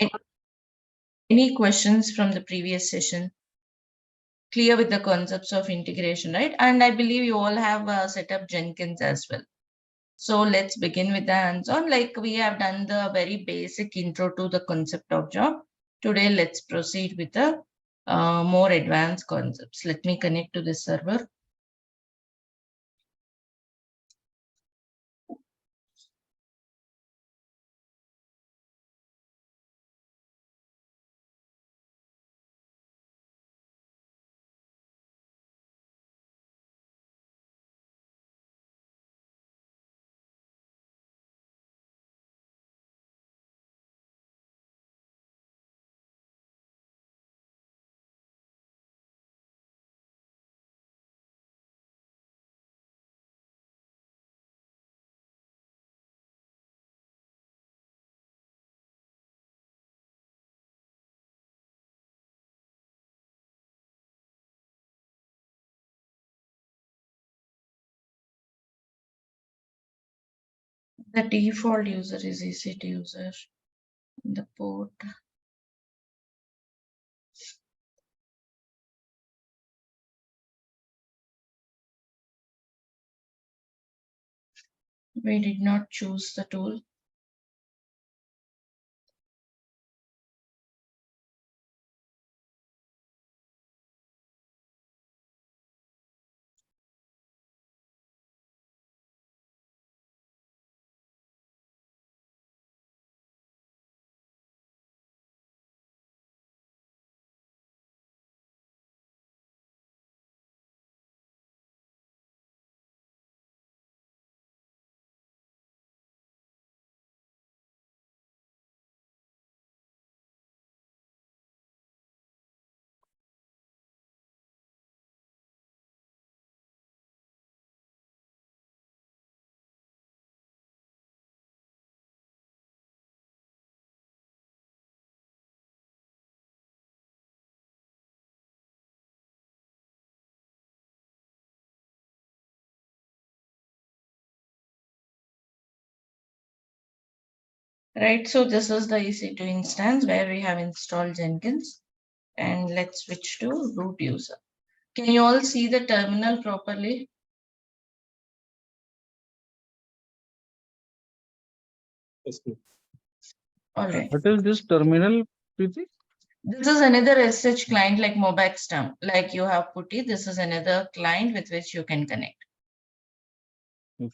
A- Any questions from the previous session? Clear with the concepts of integration, right? And I believe you all have set up Jenkins as well. So let's begin with the hands-on. Like we have done the very basic intro to the concept of job. Today, let's proceed with the more advanced concepts. Let me connect to this server. The default user is EC2 user. The port. We did not choose the tool. Right, so this is the EC2 instance where we have installed Jenkins. And let's switch to root user. Can you all see the terminal properly? Yes, ma'am. All right. What is this terminal, Preeti? This is another SH client like Mobax term, like you have put it. This is another client with which you can connect. Okay.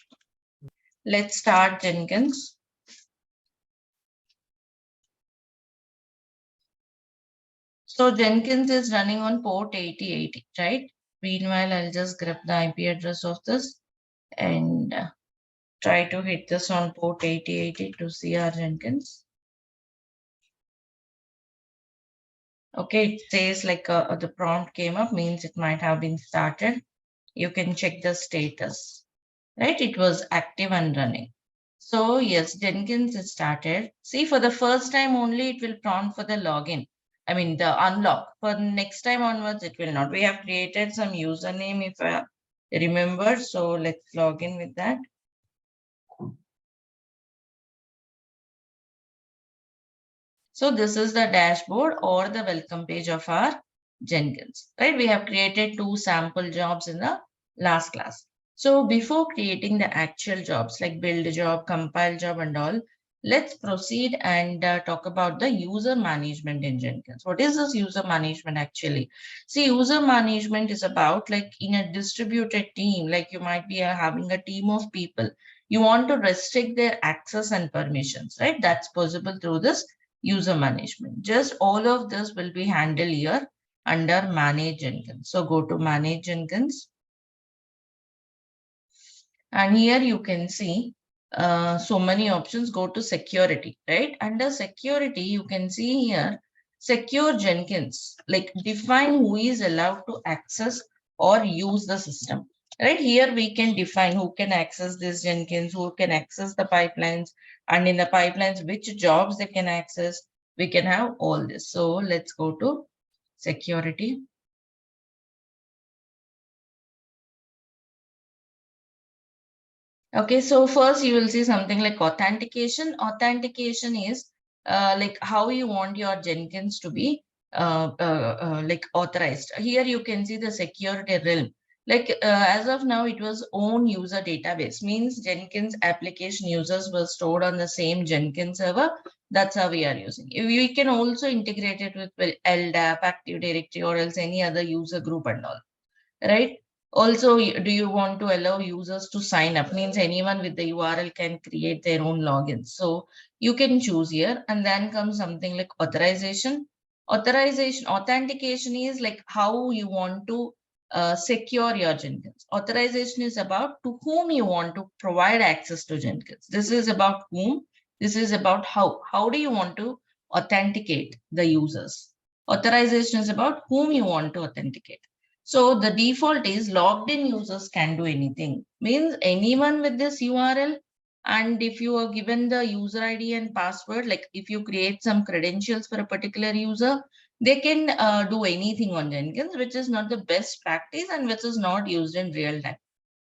Let's start Jenkins. So Jenkins is running on port 8080, right? Meanwhile, I'll just grab the IP address of this and try to hit this on port 8080 to see our Jenkins. Okay, it says like the prompt came up, means it might have been started. You can check the status, right? It was active and running. So yes, Jenkins is started. See, for the first time only, it will prompt for the login. I mean, the unlock. For next time onwards, it will not. We have created some username, if I remember. So let's log in with that. So this is the dashboard or the welcome page of our Jenkins, right? We have created 2 sample jobs in the last class. So before creating the actual jobs like build job, compile job and all, let's proceed and talk about the user management in Jenkins. What is this user management actually? See, user management is about like in a distributed team, like you might be having a team of people. You want to restrict their access and permissions, right? That's possible through this user management. Just all of this will be handled here under Manage Jenkins. So go to Manage Jenkins. And here you can see so many options. Go to security, right? Under security, you can see here secure Jenkins, like define who is allowed to access or use the system. Right here, we can define who can access this Jenkins, who can access the pipelines, and in the pipelines, which jobs they can access. We can have all this. So let's go to security. Okay, so first you will see something like authentication. Authentication is like how you want your Jenkins to be like authorized. Here you can see the security realm. Like as of now, it was own user database, means Jenkins application users were stored on the same Jenkins server. That's how we are using. We can also integrate it with LDAP, Active Directory, or else any other user group and all, right? Also, do you want to allow users to sign up? Means anyone with the URL can create their own login. So you can choose here, and then comes something like authorization. Authorization, authentication is like how you want to secure your Jenkins. Authorization is about to whom you want to provide access to Jenkins. This is about whom. This is about how. How do you want to authenticate the users? Authorization is about whom you want to authenticate. So the default is logged in users can do anything. Means anyone with this URL, and if you are given the user ID and password, like if you create some credentials for a particular user, they can do anything on Jenkins, which is not the best practice and which is not used in real time.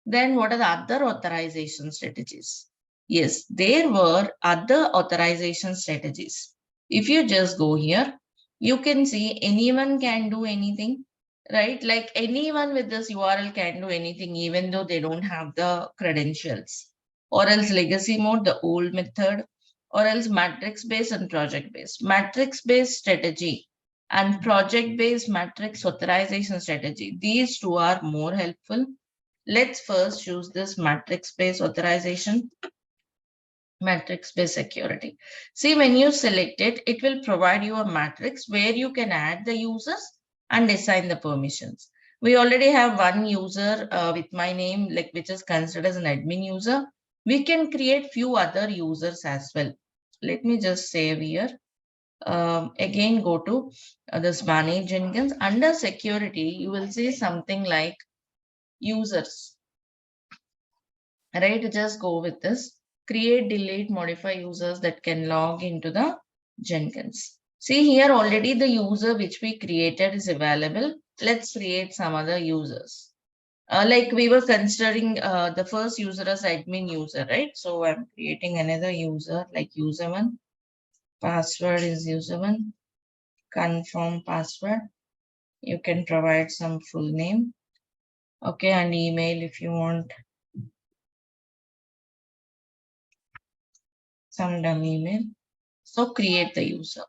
Then what are the other authorization strategies? Yes, there were other authorization strategies. If you just go here, you can see anyone can do anything, right? Like anyone with this URL can do anything, even though they don't have the credentials. Or else legacy mode, the old method, or else matrix based and project based. Matrix based strategy and project based matrix authorization strategy. These two are more helpful. Let's first choose this matrix-based authorization, matrix-based security. See, when you select it, it will provide you a matrix where you can add the users and assign the permissions. We already have one user with my name, like which is considered as an admin user. We can create few other users as well. Let me just save here. Again, go to this manage Jenkins. Under security, you will see something like users. Right, just go with this. Create, delete, modify users that can log into the Jenkins. See here already the user which we created is available. Let's create some other users. Like we were considering the first user as admin user, right? So I'm creating another user like user one. Password is user one. Confirm password. You can provide some full name. Okay, and email if you want some dummy email. So create the user,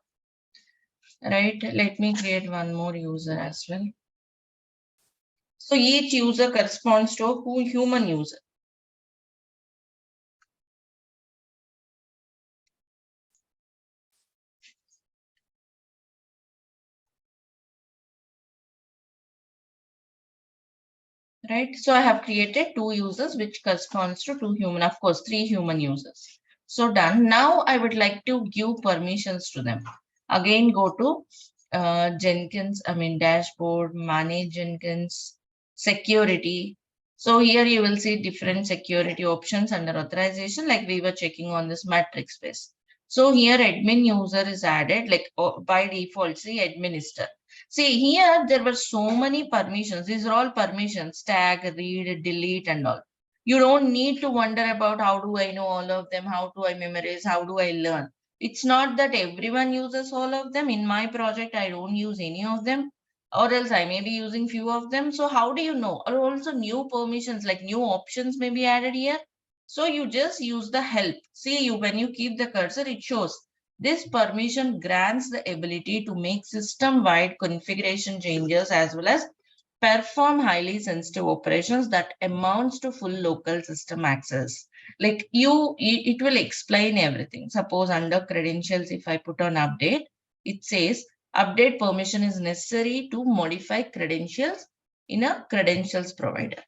right? Let me create one more user as well. So each user corresponds to a human user. Right? So I have created two users which corresponds to two human, of course, three human users. So done. Now I would like to give permissions to them. Again, go to Jenkins, dashboard, manage Jenkins, security. So here you will see different security options under authorization, like we were checking on this matrix base. So here admin user is added, like by default, see administer. See here, there were so many permissions. These are all permissions, tag, read, delete and all. You don't need to wonder about how do I know all of them, how do I memorize, how do I learn. It's not that everyone uses all of them. In my project, I don't use any of them, or else I may be using few of them. So how do you know? Or also new permissions, like new options may be added here. So you just use the help. See, you when you keep the cursor, it shows this permission grants the ability to make system-wide configuration changes as well as perform highly sensitive operations that amounts to full local system access. Like it will explain everything. Suppose under credentials, if I put on update, it says update permission is necessary to modify credentials in a credentials provider.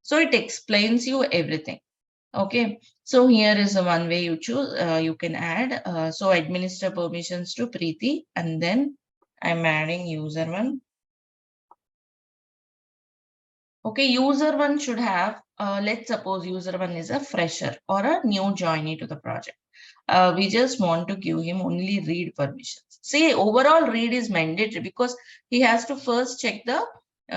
So it explains you everything. Okay, so here is the one way you choose. You can add. So administer permissions to Preeti, and then I'm adding user one. Okay, user one should have. Let's suppose user one is a fresher or a new joinee to the project. We just want to give him only read permissions. See, overall read is mandatory because he has to first check the.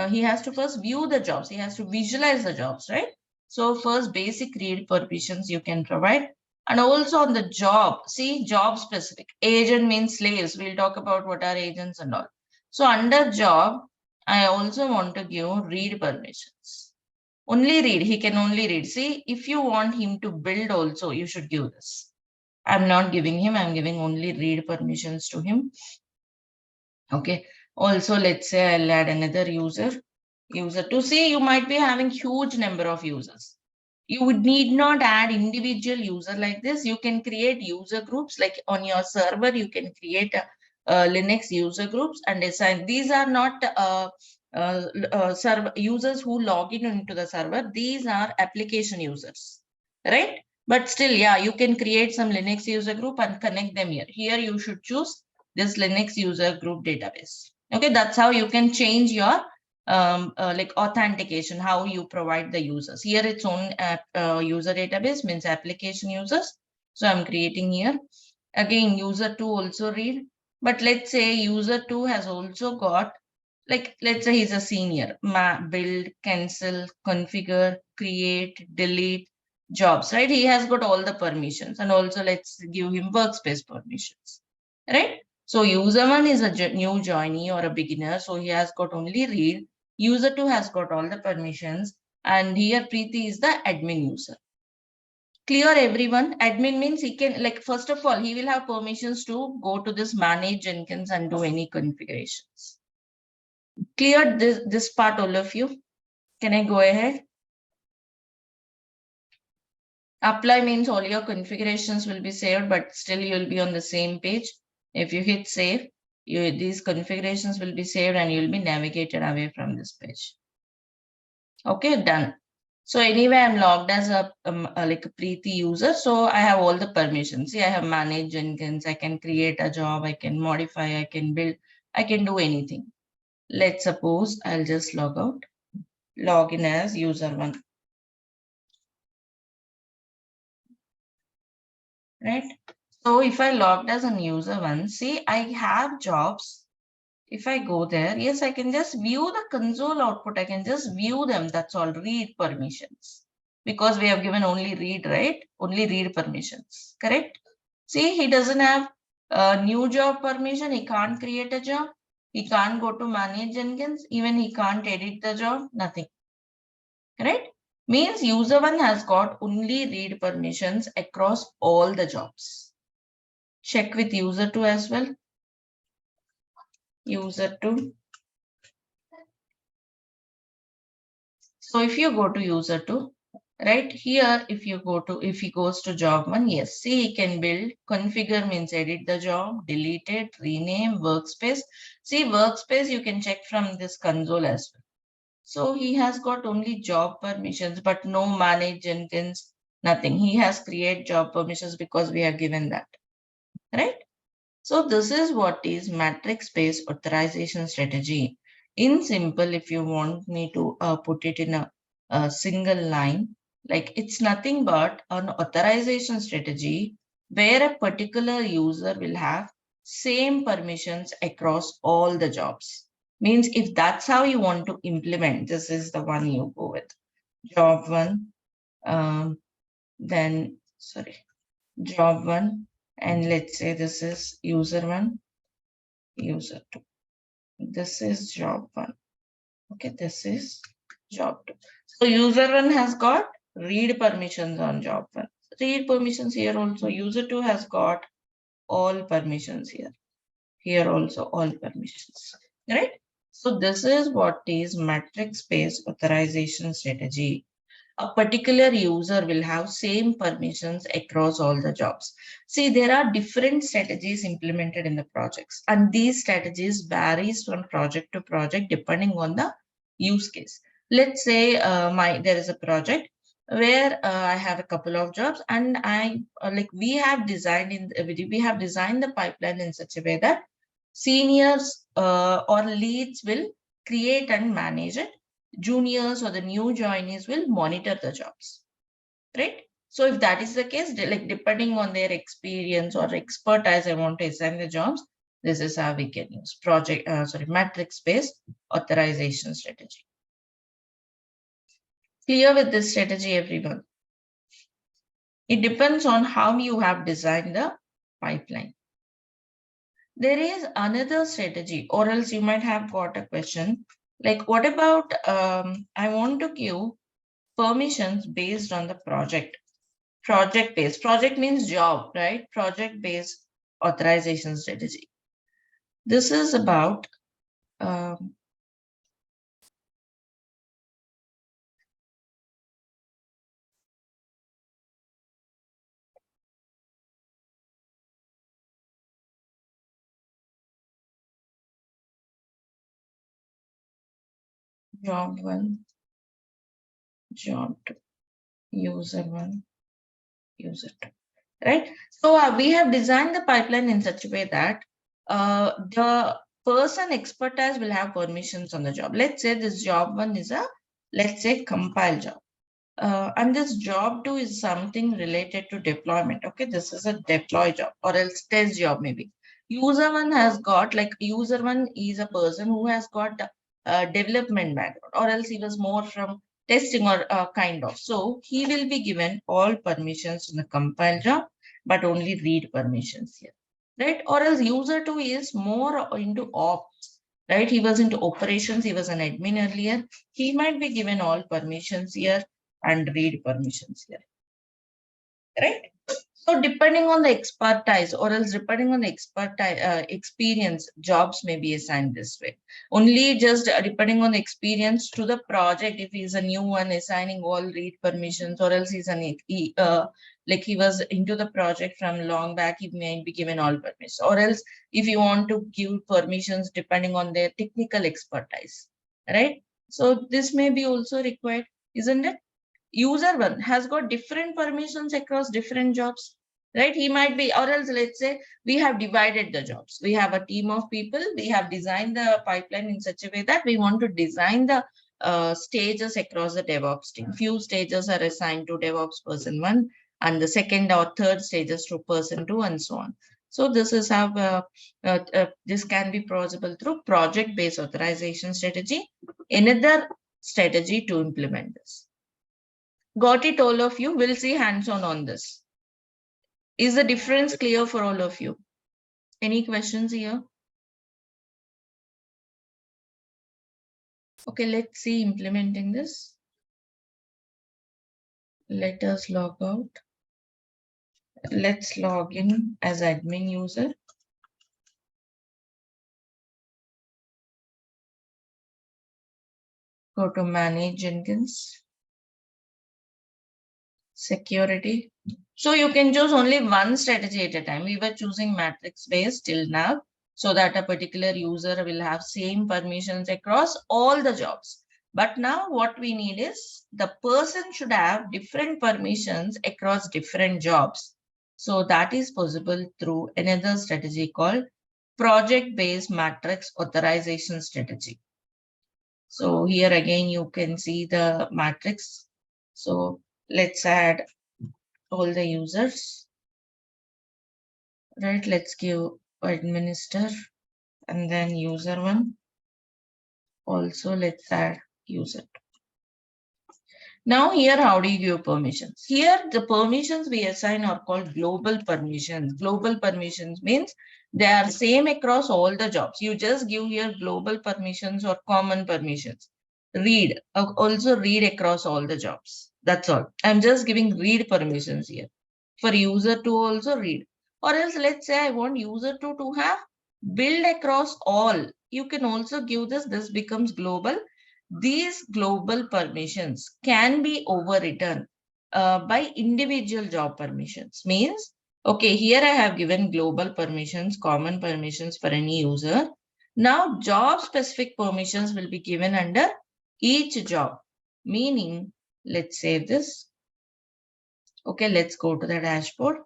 He has to first view the jobs. He has to visualize the jobs, right? So first basic read permissions you can provide. And also on the job, see, job specific. Agent means slaves. We'll talk about what are agents and all. So under job, I also want to give read permissions. Only read. He can only read. See, if you want him to build also, you should give this. I'm not giving him. I'm giving only read permissions to him. Okay. Also, let's say I'll add another user. User to see, you might be having huge number of users. You would need not add individual user like this. You can create user groups like on your server. You can create a Linux user groups and assign. These are not server users who log in into the server. These are application users, right? But still, yeah, you can create some Linux user group and connect them here. Here you should choose this Linux user group database. Okay, that's how you can change your like authentication, how you provide the users. Here its own user database means application users. So I'm creating here. Again, user 2 also read. But let's say user 2 has also got, like, let's say he's a senior, build, cancel, configure, create, delete, jobs, right? He has got all the permissions. And also let's give him workspace permissions, right? So user 1 is a new joinee or a beginner. So he has got only read. User 2 has got all the permissions. And here Preeti is the admin user. Clear everyone. Admin means he can, like, first of all, he will have permissions to go to this manage Jenkins and do any configurations. Clear this part, all of you? Can I go ahead? Apply means all your configurations will be saved, but still you'll be on the same page. If you hit save, these configurations will be saved and you'll be navigated away from this page. Okay, done. So anyway, I'm logged as a like a Preeti user. So I have all the permissions. See, I have managed Jenkins. I can create a job. I can modify. I can build. I can do anything. Let's suppose I'll just log out. Log in as user 1. Right? So if I logged as a user 1, see, I have jobs. If I go there, yes, I can just view the console output. I can just view them. That's all. Read permissions. Because we have given only read, right? Only read permissions. Correct? See, he doesn't have a new job permission. He can't create a job. He can't go to manage Jenkins. Even he can't edit the job. Nothing. Right? Means user 1 has got only read permissions across all the jobs. Check with user 2 as well. User 2. So if you go to user 2, right here, if he goes to job 1, yes, see, he can build, configure means edit the job, delete it, rename, workspace. See, workspace you can check from this console as well. So he has got only job permissions, but no manage Jenkins, nothing. He has create job permissions because we have given that, right? So this is what is matrix-based authorization strategy. In simple, if you want me to put it in a single line, like it's nothing but an authorization strategy where a particular user will have same permissions across all the jobs. Means if that's how you want to implement, this is the one you go with. Job 1, then, sorry, job 1, and let's say this is user 1, user 2. This is job 1. Okay, this is job 2. So user 1 has got read permissions on job 1. Read permissions here also. User 2 has got all permissions here. Here also all permissions. Right? So this is what is matrix-based authorization strategy. A particular user will have same permissions across all the jobs. See, there are different strategies implemented in the projects, and these strategies varies from project to project depending on the use case. Let's say there is a project where I have a couple of jobs, and we have designed the pipeline in such a way that seniors or leads will create and manage it. Juniors or the new joinees will monitor the jobs, right? So if that is the case, like depending on their experience or expertise, I want to assign the jobs. This is how we can use matrix-based authorization strategy. Clear with this strategy, everyone? It depends on how you have designed the pipeline. There is another strategy, or else you might have got a question like, what about I want to give permissions based on the project. Project based. Project means job, right? Project based authorization strategy. This is about job one, job two, user one, user two, right? So we have designed the pipeline in such a way that the person expertise will have permissions on the job. Let's say this job one is a, let's say, compile job. And this job two is something related to deployment. Okay, this is a deploy job or else test job maybe. User one has got, like, user one is a person who has got development background, or else he was more from testing or kind of. So he will be given all permissions in the compile job, but only read permissions here, right? Or else user two is more into ops, right? He was into operations. He was an admin earlier. He might be given all permissions here and read permissions here, right? So depending on the expertise, or else depending on the experience, jobs may be assigned this way. Only just depending on the experience to the project, if he's a new one, assigning all read permissions, or else he's like he was into the project from long back, he may be given all permissions. Or else if you want to give permissions depending on their technical expertise, right? So this may be also required, isn't it? User one has got different permissions across different jobs, right? He might be, or else let's say we have divided the jobs. We have a team of people. We have designed the pipeline in such a way that we want to design the stages across the DevOps team. Few stages are assigned to DevOps person one, and the second or third stages to person two, and so on. So this is how this can be possible through project-based authorization strategy. Another strategy to implement this. Got it, all of you? We'll see hands-on on this. Is the difference clear for all of you? Any questions here? Okay, let's see implementing this. Let us log out. Let's log in as admin user. Go to manage Jenkins. Security. So you can choose only one strategy at a time. We were choosing matrix based till now, so that a particular user will have same permissions across all the jobs. But now what we need is the person should have different permissions across different jobs. So that is possible through another strategy called project-based matrix authorization strategy. So here again, you can see the matrix. So let's add all the users, right? Let's give administer and then user one. Also, let's add user. Now here, how do you give permissions? Here, the permissions we assign are called global permissions. Global permissions means they are same across all the jobs. You just give here global permissions or common permissions. Read, also read across all the jobs. That's all. I'm just giving read permissions here. For user to also read. Or else let's say I want user to have build across all. You can also give this. This becomes global. These global permissions can be overwritten by individual job permissions. Means, okay, here I have given global permissions, common permissions for any user. Now job specific permissions will be given under each job. Meaning, let's save this. Okay, let's go to the dashboard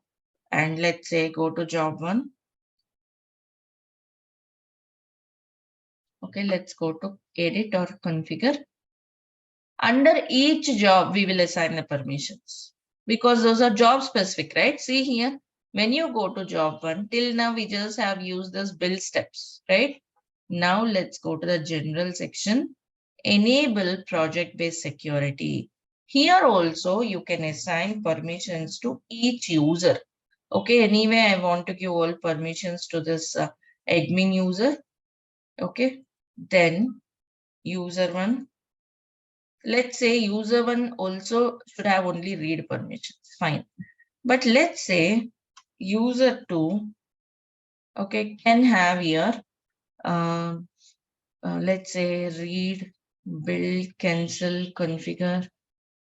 and let's say go to job one. Okay, let's go to edit or configure. Under each job, we will assign the permissions because those are job specific, right? See here, when you go to job one, till now we just have used this build steps, right? Now let's go to the general section, enable project-based security. Here also you can assign permissions to each user. Okay, anyway, I want to give all permissions to this admin user. Okay, then user one. Let's say user one also should have only read permissions. Fine. But let's say user two, okay, can have here, let's say read, build, cancel, configure,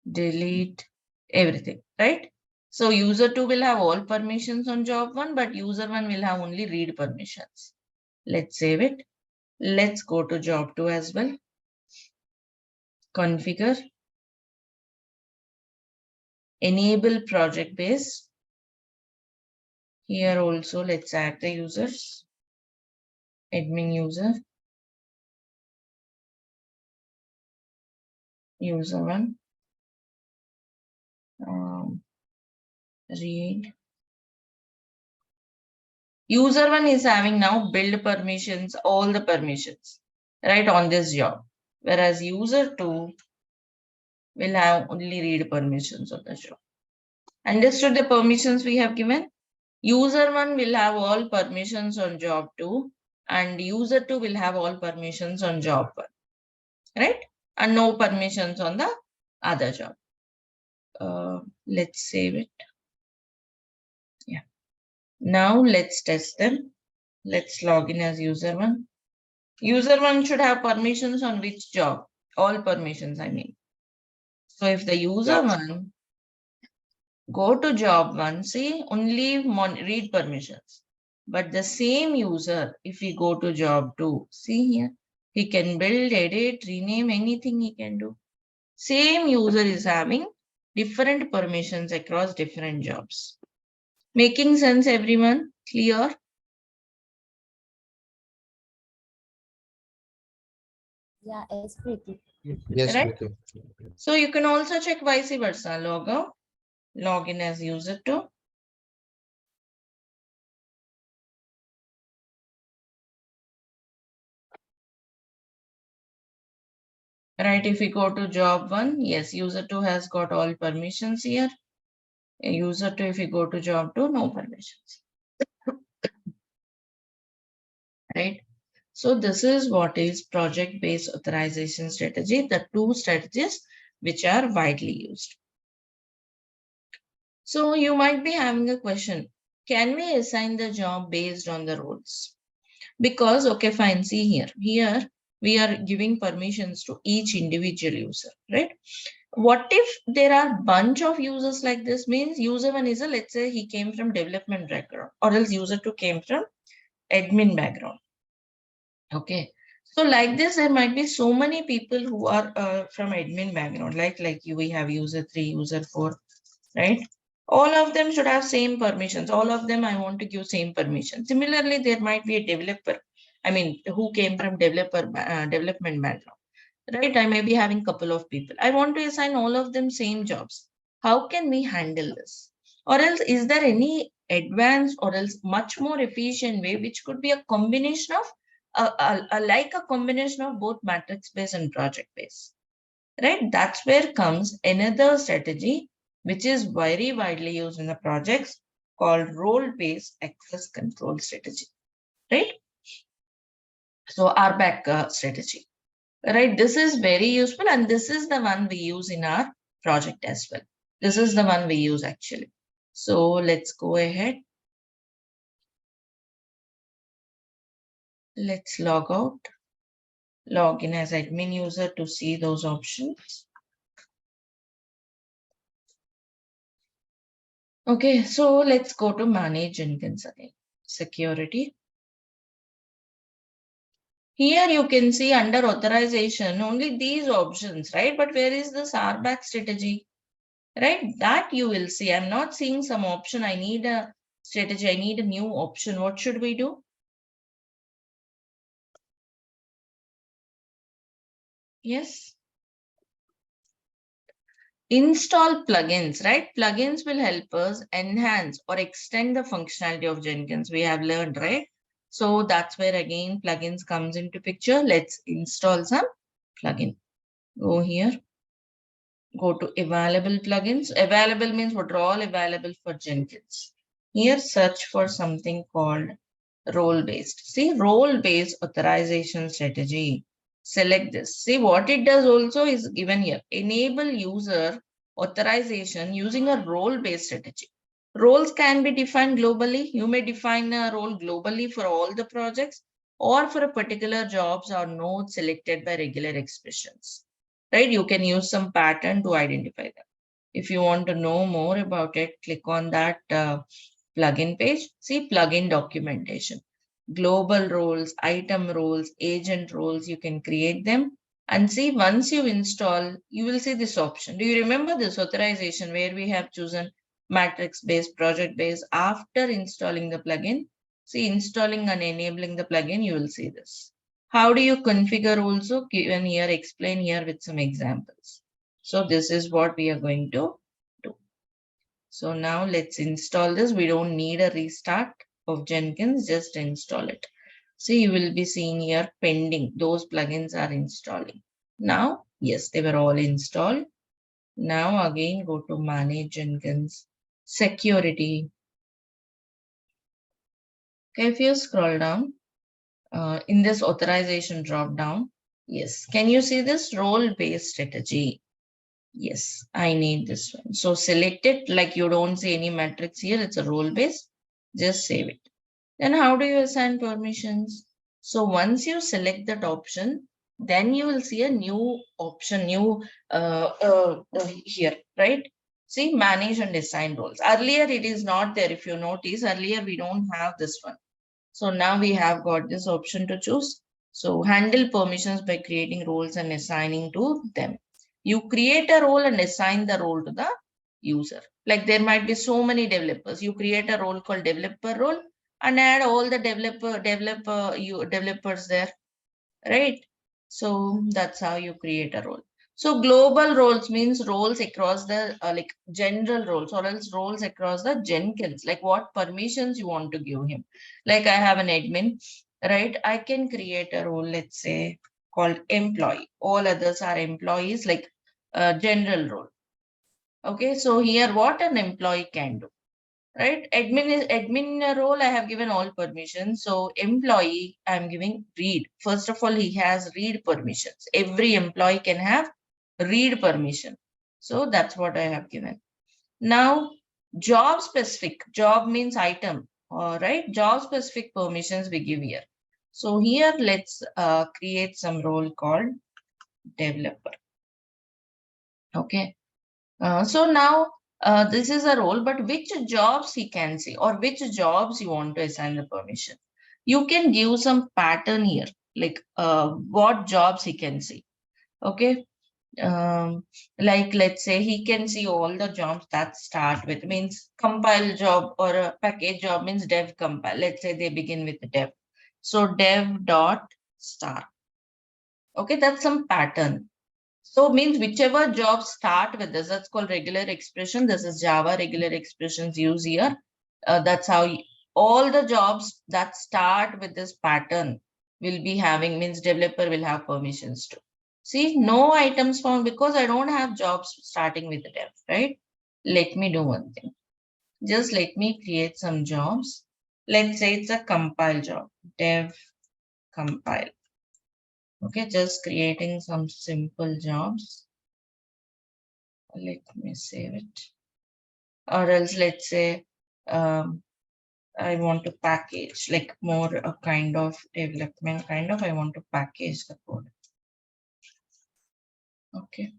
delete, everything, right? So user two will have all permissions on job one, but user one will have only read permissions. Let's save it. Let's go to job two as well. Configure. Enable project base. Here also let's add the users. Admin user. User one. Read. User one is having now build permissions, all the permissions, right, on this job. Whereas user two will have only read permissions on the job. Understood the permissions we have given? User one will have all permissions on job two, and user two will have all permissions on job one, right? And no permissions on the other job. Let's save it. Yeah. Now let's test them. Let's log in as user one. User one should have permissions on which job? All permissions, I mean. So if the user one go to job one, see, only read permissions. But the same user, if we go to job two, see here, he can build, edit, rename, anything he can do. Same user is having different permissions across different jobs. Making sense, everyone? Clear? Yeah, it's pretty. Yes, Right? Preeti. So you can also check vice versa. Log out, log in as user two. Right, if we go to job one, yes, user two has got all permissions here. User two, if we go to job two, no permissions. Right? So this is what is project-based authorization strategy, the two strategies which are widely used. So you might be having a question, can we assign the job based on the roles? Because, okay, fine, see here we are giving permissions to each individual user, right? What if there are bunch of users like this? Means user one is a, let's say he came from development background, or else user two came from admin background. Okay. So like this, there might be so many people who are from admin background, like you, we have user three, user four, right? All of them should have same permissions. All of them, I want to give same permission. Similarly, there might be a developer, I mean, who came from development background, right? I may be having couple of people. I want to assign all of them same jobs. How can we handle this? Or else, is there any advanced or else much more efficient way, which could be a combination of like a combination of both matrix based and project based, right? That's where comes another strategy, which is very widely used in the projects, called role based access control strategy, right? So RBAC strategy. Right, this is very useful, and this is the one we use in our project as well. This is the one we use actually. So let's go ahead. Let's log out, log in as admin user to see those options. Okay, so let's go to manage Jenkins again. Security. Here you can see under authorization only these options, right? But where is this RBAC strategy? Right, that you will see. I'm not seeing some option. I need a strategy. I need a new option. What should we do? Yes. Install plugins, right? Plugins will help us enhance or extend the functionality of Jenkins. We have learned, right? So that's where again plugins comes into picture. Let's install some plugin. Go here. Go to available plugins. Available means what are all available for Jenkins. Here search for something called role-based. See, role-based authorization strategy. Select this. See, what it does also is given here. Enable user authorization using a role-based strategy. Roles can be defined globally. You may define a role globally for all the projects or for a particular jobs or nodes selected by regular expressions. Right? You can use some pattern to identify them. If you want to know more about it, click on that plugin page. See plugin documentation. Global roles, item roles, agent roles, you can create them. And see, once you install, you will see this option. Do you remember this authorization where we have chosen matrix-based, project-based after installing the plugin? See, installing and enabling the plugin, you will see this. How do you configure also? Given here, explain here with some examples. So this is what we are going to do. So now let's install this. We don't need a restart of Jenkins, just install it. See, you will be seeing here pending. Those plugins are installing. Now, yes, they were all installed. Now again, go to Manage Jenkins, Security. Okay, if you scroll down, in this authorization drop down, yes, can you see this role-based strategy? Yes, I need this one. So select it like you don't see any matrix here. It's a role based. Just save it. Then how do you assign permissions? So once you select that option, then you will see a new option, here, right? See, manage and assign roles. Earlier it is not there. If you notice, earlier we don't have this one. So now we have got this option to choose. So handle permissions by creating roles and assigning to them. You create a role and assign the role to the user. Like there might be so many developers. You create a role called developer role and add all the developers there, right? So that's how you create a role. So global roles means roles across the like general roles or else roles across the Jenkins, like what permissions you want to give him. Like I have an admin, right? I can create a role, let's say called employee. All others are employees, like general role. Okay, so here what an employee can do, right? Admin role, I have given all permissions. So employee, I'm giving read. First of all, he has read permissions. Every employee can have read permission. So that's what I have given. Now, job specific, job means item, all right? Job specific permissions we give here. So here, let's create some role called developer. Okay. So now this is a role, but which jobs he can see or which jobs you want to assign the permission. You can give some pattern here, like what jobs he can see. Okay. Like let's say he can see all the jobs that start with means compile job or a package job means dev compile. Let's say they begin with dev. So dev dot start. Okay, that's some pattern. So means whichever jobs start with this, that's called regular expression. This is Java regular expressions used here. That's how all the jobs that start with this pattern will be having, means developer will have permissions to. See, no items found because I don't have jobs starting with the dev, right? Let me do one thing. Just let me create some jobs. Let's say it's a compile job, dev compile. Okay, just creating some simple jobs. Let me save it. Or else let's say I want to package like more a kind of development kind of, I want to package the code. Okay.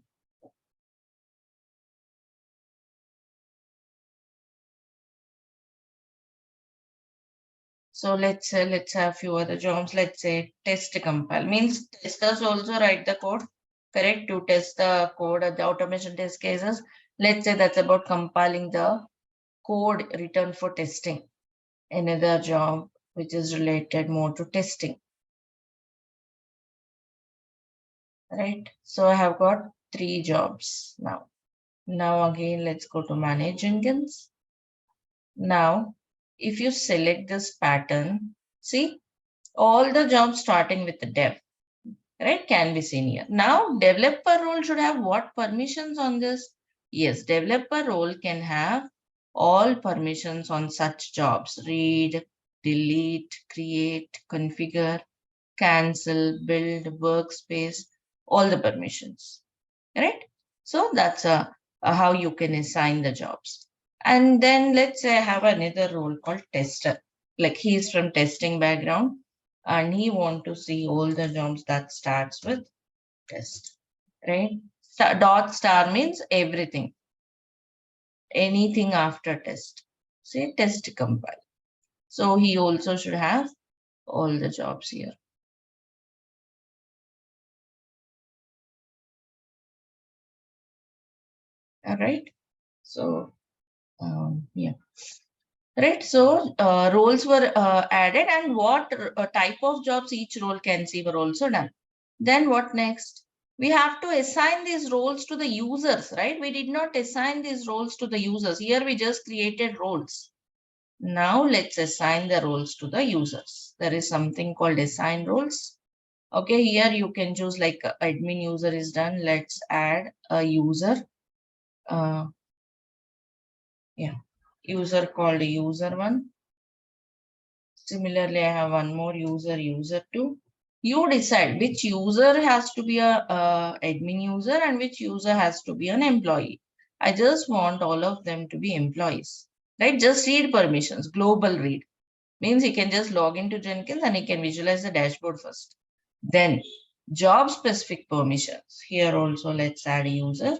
So let's say let's have few other jobs. Let's say test compile means testers also write the code, correct, to test the code at the automation test cases. Let's say that's about compiling the code written for testing. Another job which is related more to testing. Right. So I have got 3 jobs now. Now again, let's go to manage Jenkins. Now, if you select this pattern, see all the jobs starting with the dev. right? Can be seen here. Now, developer role should have what permissions on this? Yes, developer role can have all permissions on such jobs: read, delete, create, configure, cancel, build, workspace, all the permissions, right? So that's how you can assign the jobs. And then let's say I have another role called tester. Like he's from testing background and he want to see all the jobs that starts with test, right? Dot star means everything, anything after test. Say test compile. So he also should have all the jobs here. All right. So yeah. Right. So roles were added and what type of jobs each role can see were also done. Then what next? We have to assign these roles to the users, right? We did not assign these roles to the users. Here we just created roles. Now let's assign the roles to the users. There is something called assign roles. Okay, here you can choose like admin user is done. Let's add a user. Yeah, user called user one. Similarly, I have one more user, user two. You decide which user has to be a admin user and which user has to be an employee. I just want all of them to be employees, right? Just read permissions, global read. Means he can just log into Jenkins and he can visualize the dashboard first. Then job specific permissions. Here also let's add a user.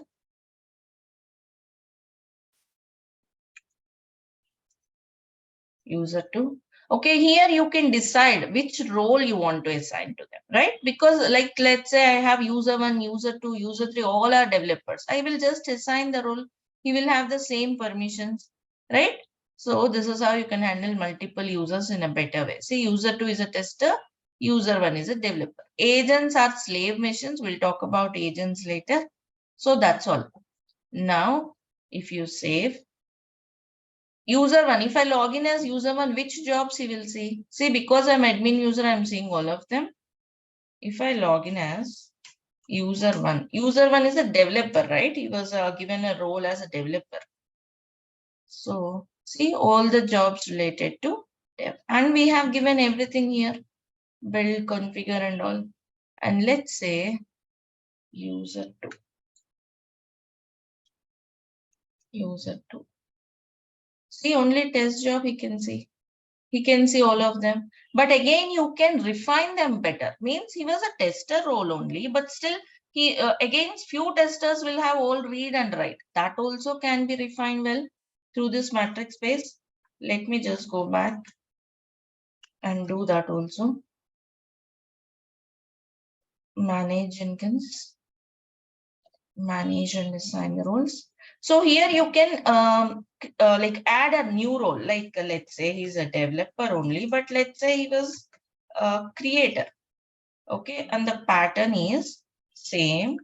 User 2. Okay, here you can decide which role you want to assign to them, right? Because like, let's say I have user 1, user 2, user 3, all are developers. I will just assign the role. He will have the same permissions, right? So this is how you can handle multiple users in a better way. See, user 2 is a tester, user 1 is a developer. Agents are slave machines. We'll talk about agents later. So that's all. Now, if you save, user one, if I log in as user one, which jobs he will see? See, because I'm admin user, I'm seeing all of them. If I log in as user one is a developer, right? He was given a role as a developer. So see all the jobs related to dev. And we have given everything here, build, configure and all. And let's say user two. User two. See, only test job he can see. He can see all of them. But again, you can refine them better. Means he was a tester role only, but still he against few testers will have all read and write. That also can be refined well through this matrix space. Let me just go back and do that also. Manage Jenkins. Manage and assign the roles. So here you can like add a new role. Like let's say he's a developer only, but let's say he was a creator. Okay, and the pattern is same.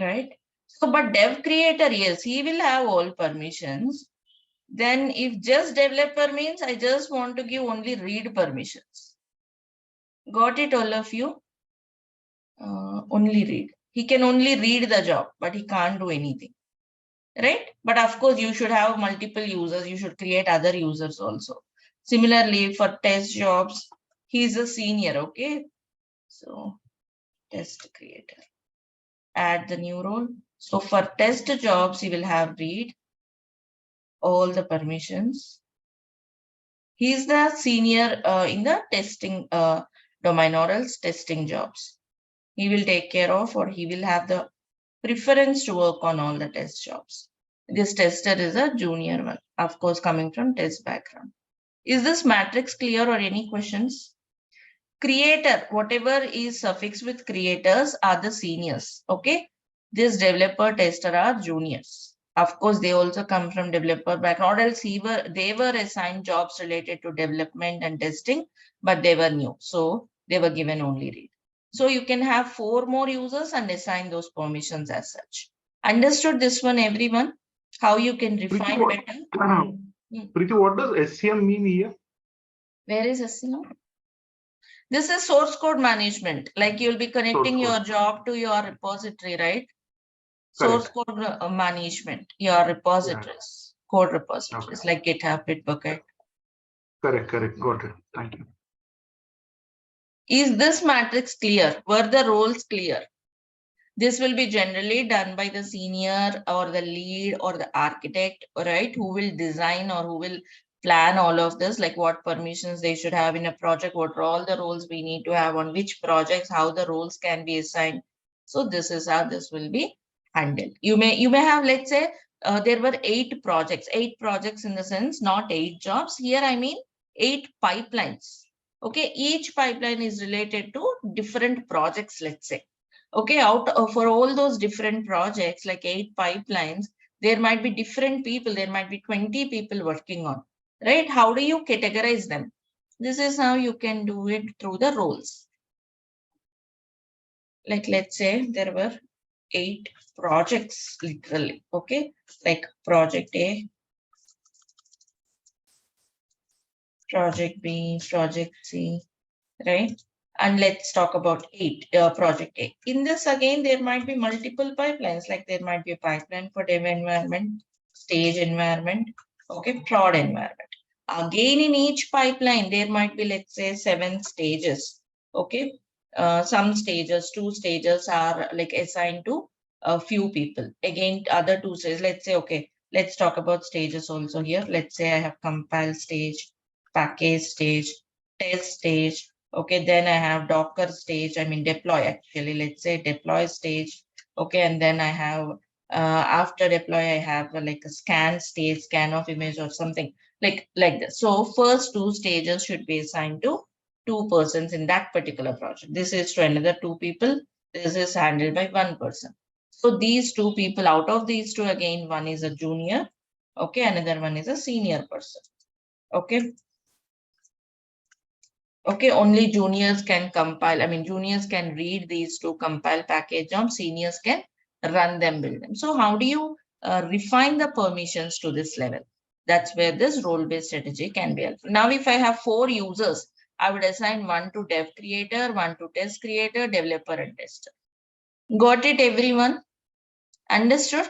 Right? So, but dev creator, yes, he will have all permissions. Then if just developer means I just want to give only read permissions. Got it, all of you? Only read. He can only read the job, but he can't do anything. Right? But of course, you should have multiple users. You should create other users also. Similarly, for test jobs, he's a senior. Okay. So, test creator. Add the new role. So for test jobs, you will have read all the permissions. He is the senior in the testing domain or else testing jobs. He will take care of or he will have the preference to work on all the test jobs. This tester is a junior one, of course, coming from test background. Is this matrix clear or any questions? Creator, whatever is suffixed with creators are the seniors. Okay. This developer tester are juniors. Of course, they also come from developer background, or else they were assigned jobs related to development and testing, but they were new. So they were given only read. So you can have 4 more users and assign those permissions as such. Understood this one, everyone? How you can refine better? Preeti, what does SCM mean here? Where is SCM? This is source code management. Like you'll be connecting your job to your repository, right? Source Correct. code management, your repositories, code repositories like GitHub, Bitbucket. Correct. Got it. Thank you. Is this matrix clear? Were the roles clear? This will be generally done by the senior or the lead or the architect, right? Who will design or who will plan all of this, like what permissions they should have in a project, what are all the roles we need to have on which projects, how the roles can be assigned. So this is how this will be handled. You may have, let's say, there were 8 projects in the sense, not 8 jobs. Here, I mean 8 pipelines. Okay, each pipeline is related to different projects, let's say. Okay, for all those different projects, like 8 pipelines, there might be different people, there might be 20 people working on, right? How do you categorize them? This is how you can do it through the roles. Like, let's say there were 8 projects, literally, okay? Like project A, project B, project C, right? And let's talk about project A. In this, again, there might be multiple pipelines, like there might be a pipeline for dev environment, stage environment, okay, prod environment. Again, in each pipeline, there might be, let's say, 7 stages, okay. Some stages, 2 stages are like assigned to a few people. Again, other 2 stages, let's say, okay, let's talk about stages also here. Let's say I have compile stage, package stage, test stage. Okay, then I have Docker stage, I mean deploy actually, let's say deploy stage. Okay, and then I have, after deploy, I have like a scan stage, scan of image or something like this. So first 2 stages should be assigned to 2 persons in that particular project. This is to another 2 people. This is handled by 1 person. So these 2 people, out of these 2, again, one is a junior. Okay, another one is a senior person. Okay. Okay, only juniors can compile. I mean, juniors can read these 2 compile package jobs. Seniors can run them, build them. So how do you refine the permissions to this level? That's where this role-based strategy can be helpful. Now, if I have 4 users, I would assign 1 to dev creator, 1 to test creator, developer, and tester. Got it, everyone? Understood?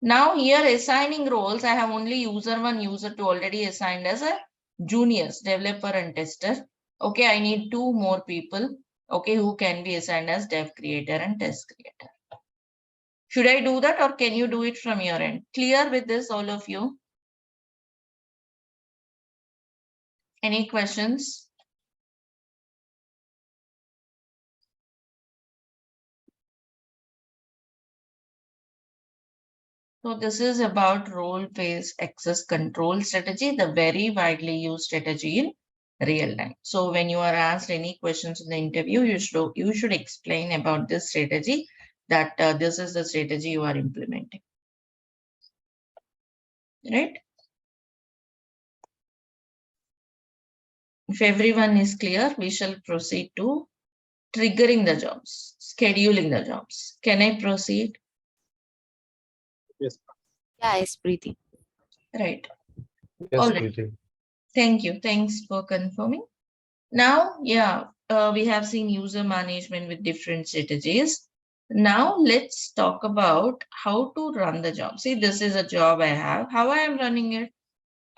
Now here assigning roles, I have only user 1, user 2 already assigned as a juniors, developer and tester. Okay, I need 2 more people, okay, who can be assigned as dev creator and test creator. Should I do that or can you do it from your end? Clear with this, all of you? Any questions? So this is about role-based access control strategy, the very widely used strategy in real time. So when you are asked any questions in the interview, you should explain about this strategy, that this is the strategy you are implementing. Right? If everyone is clear, we shall proceed to triggering the jobs, scheduling the jobs. Can I proceed? Yes. Yeah, yes, Preeti. Right. Yes, All right. Preeti. Thank you. Thanks for confirming. Now, yeah, we have seen user management with different strategies. Now let's talk about how to run the job. See, this is a job I have. How I am running it?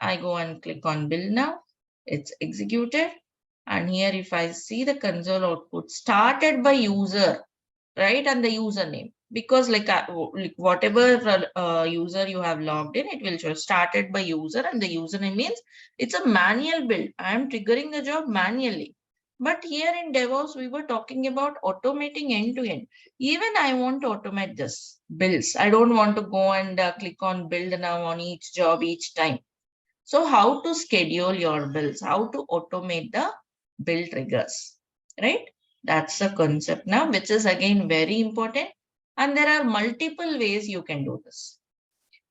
I go and click on build now. It's executed. And here, if I see the console output started by user, right, and the username, because like whatever user you have logged in, it will show started by user, and the username means it's a manual build. I am triggering the job manually. But here in DevOps, we were talking about automating end to end. Even I want to automate this builds. I don't want to go and click on build now on each job each time. So how to schedule your builds, how to automate the build triggers, right? That's the concept now, which is again very important. And there are multiple ways you can do this.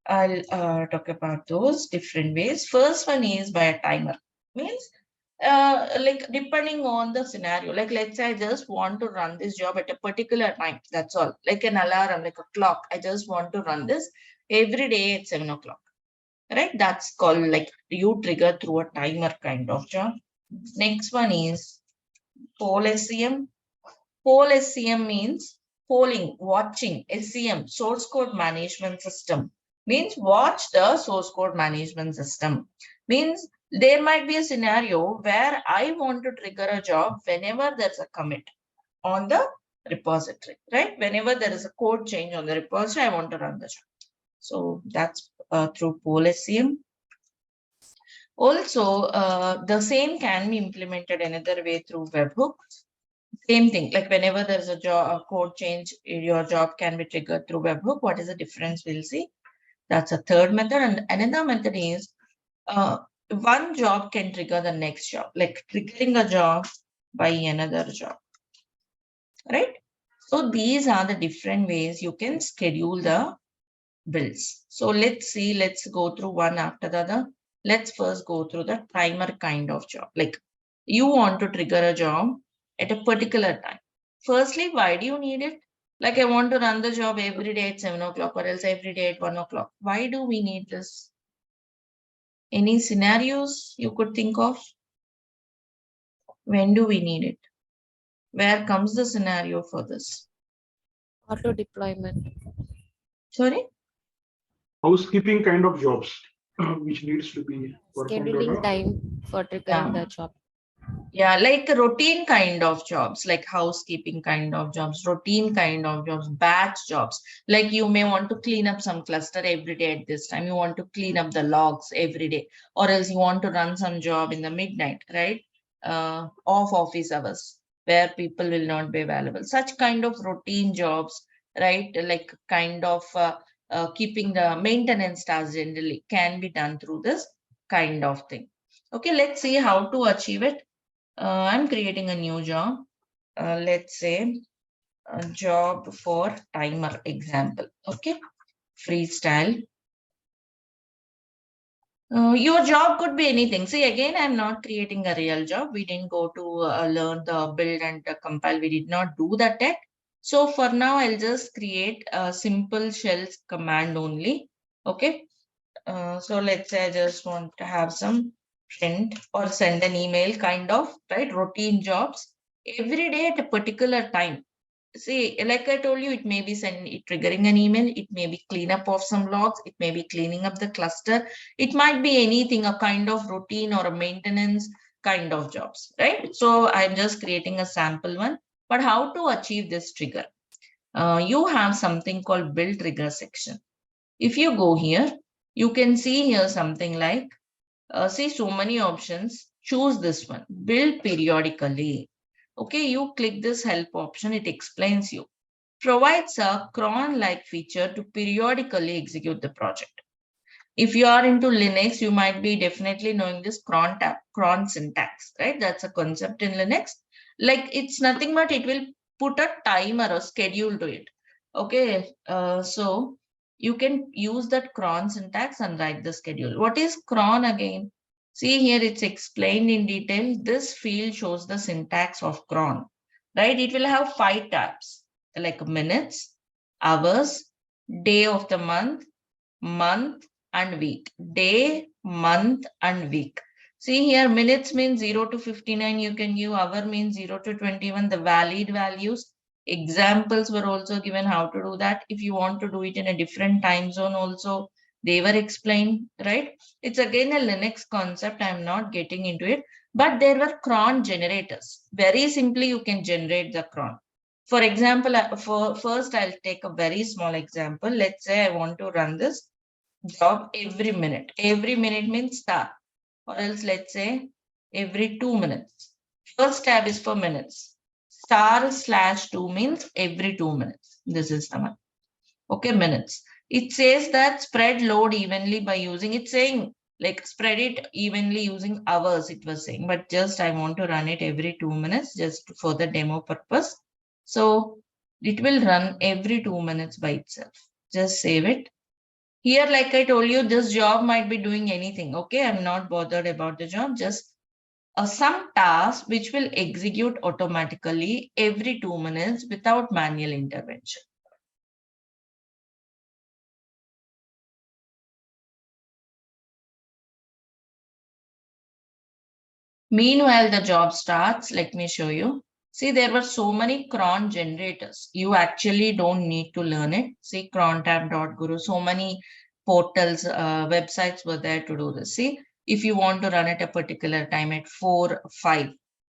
I'll talk about those different ways. First one is by a timer. Means like depending on the scenario, like let's say I just want to run this job at a particular time. That's all. Like an alarm, like a clock. I just want to run this every day at 7 o'clock. Right? That's called like you trigger through a timer kind of job. Next one is poll SCM. Poll SCM means polling, watching. SCM, source code management system, means watch the source code management system. Means there might be a scenario where I want to trigger a job whenever there's a commit on the repository, right? Whenever there is a code change on the repository, I want to run the job. So that's through poll SCM. Also, the same can be implemented another way through webhook. Same thing, like whenever there's a job, a code change, your job can be triggered through webhook. What is the difference? We'll see. That's a third method. And another method is one job can trigger the next job, like triggering a job by another job, right? So these are the different ways you can schedule the builds. So let's see, let's go through one after the other. Let's first go through the timer kind of job. Like you want to trigger a job at a particular time. Firstly, why do you need it? Like I want to run the job every day at 7 o'clock or else every day at 1 o'clock. Why do we need this? Any scenarios you could think of? When do we need it? Where comes the scenario for this? Auto deployment. Sorry? Housekeeping kind of jobs, which needs to be performed on Scheduling a time for triggering the job. Yeah, like routine kind of jobs, like housekeeping kind of jobs, routine kind of jobs, batch jobs. Like you may want to clean up some cluster every day at this time. You want to clean up the logs every day, or else you want to run some job in the midnight, right? Off office hours where people will not be available. Such kind of routine jobs, right? Like kind of keeping the maintenance tasks generally can be done through this kind of thing. Okay, let's see how to achieve it. I'm creating a new job. Let's say a job for timer example. Okay, freestyle. Your job could be anything. See, again, I'm not creating a real job. We didn't go to learn the build and compile. We did not do that yet. So for now, I'll just create a simple shells command only. Okay. So let's say I just want to have some print or send an email kind of, right? Routine jobs every day at a particular time. See, like I told you, it may be triggering an email, it may be cleanup of some logs, it may be cleaning up the cluster, it might be anything, a kind of routine or a maintenance kind of jobs, right? So I'm just creating a sample one. But how to achieve this trigger? You have something called build trigger section. If you go here, you can see here something like, see so many options, choose this one, build periodically. Okay, you click this help option, it explains you. Provides a cron-like feature to periodically execute the project. If you are into Linux, you might be definitely knowing this cron syntax, right? That's a concept in Linux. Like it's nothing but it will put a timer or schedule to it. Okay, so you can use that cron syntax and write the schedule. What is cron again? See here, it's explained in detail. This field shows the syntax of cron, right? It will have 5 tabs like minutes, hours, day of the month and week. Day, month and week. See here, minutes means 0 to 59. You can give hour means 0 to 21. The valid values. Examples were also given how to do that. If you want to do it in a different time zone also, they were explained, right? It's again a Linux concept. I'm not getting into it. But there were cron generators. Very simply, you can generate the cron. For example, first I'll take a very small example. Let's say I want to run this job every minute. Every minute means star, or else let's say every 2 minutes. First tab is for minutes. Star/2 means every 2 minutes. This is the one. Okay, minutes. It says that spread load evenly by using, it's saying like spread it evenly using hours, it was saying, but just I want to run it every 2 minutes just for the demo purpose. So it will run every 2 minutes by itself. Just save it. Here, like I told you, this job might be doing anything. Okay, I'm not bothered about the job. Just some task which will execute automatically every 2 minutes without manual intervention. Meanwhile, the job starts. Let me show you. See, there were so many cron generators. You actually don't need to learn it. See, crontab.guru, so many portals, websites were there to do this. See, if you want to run at a particular time at 4, 5,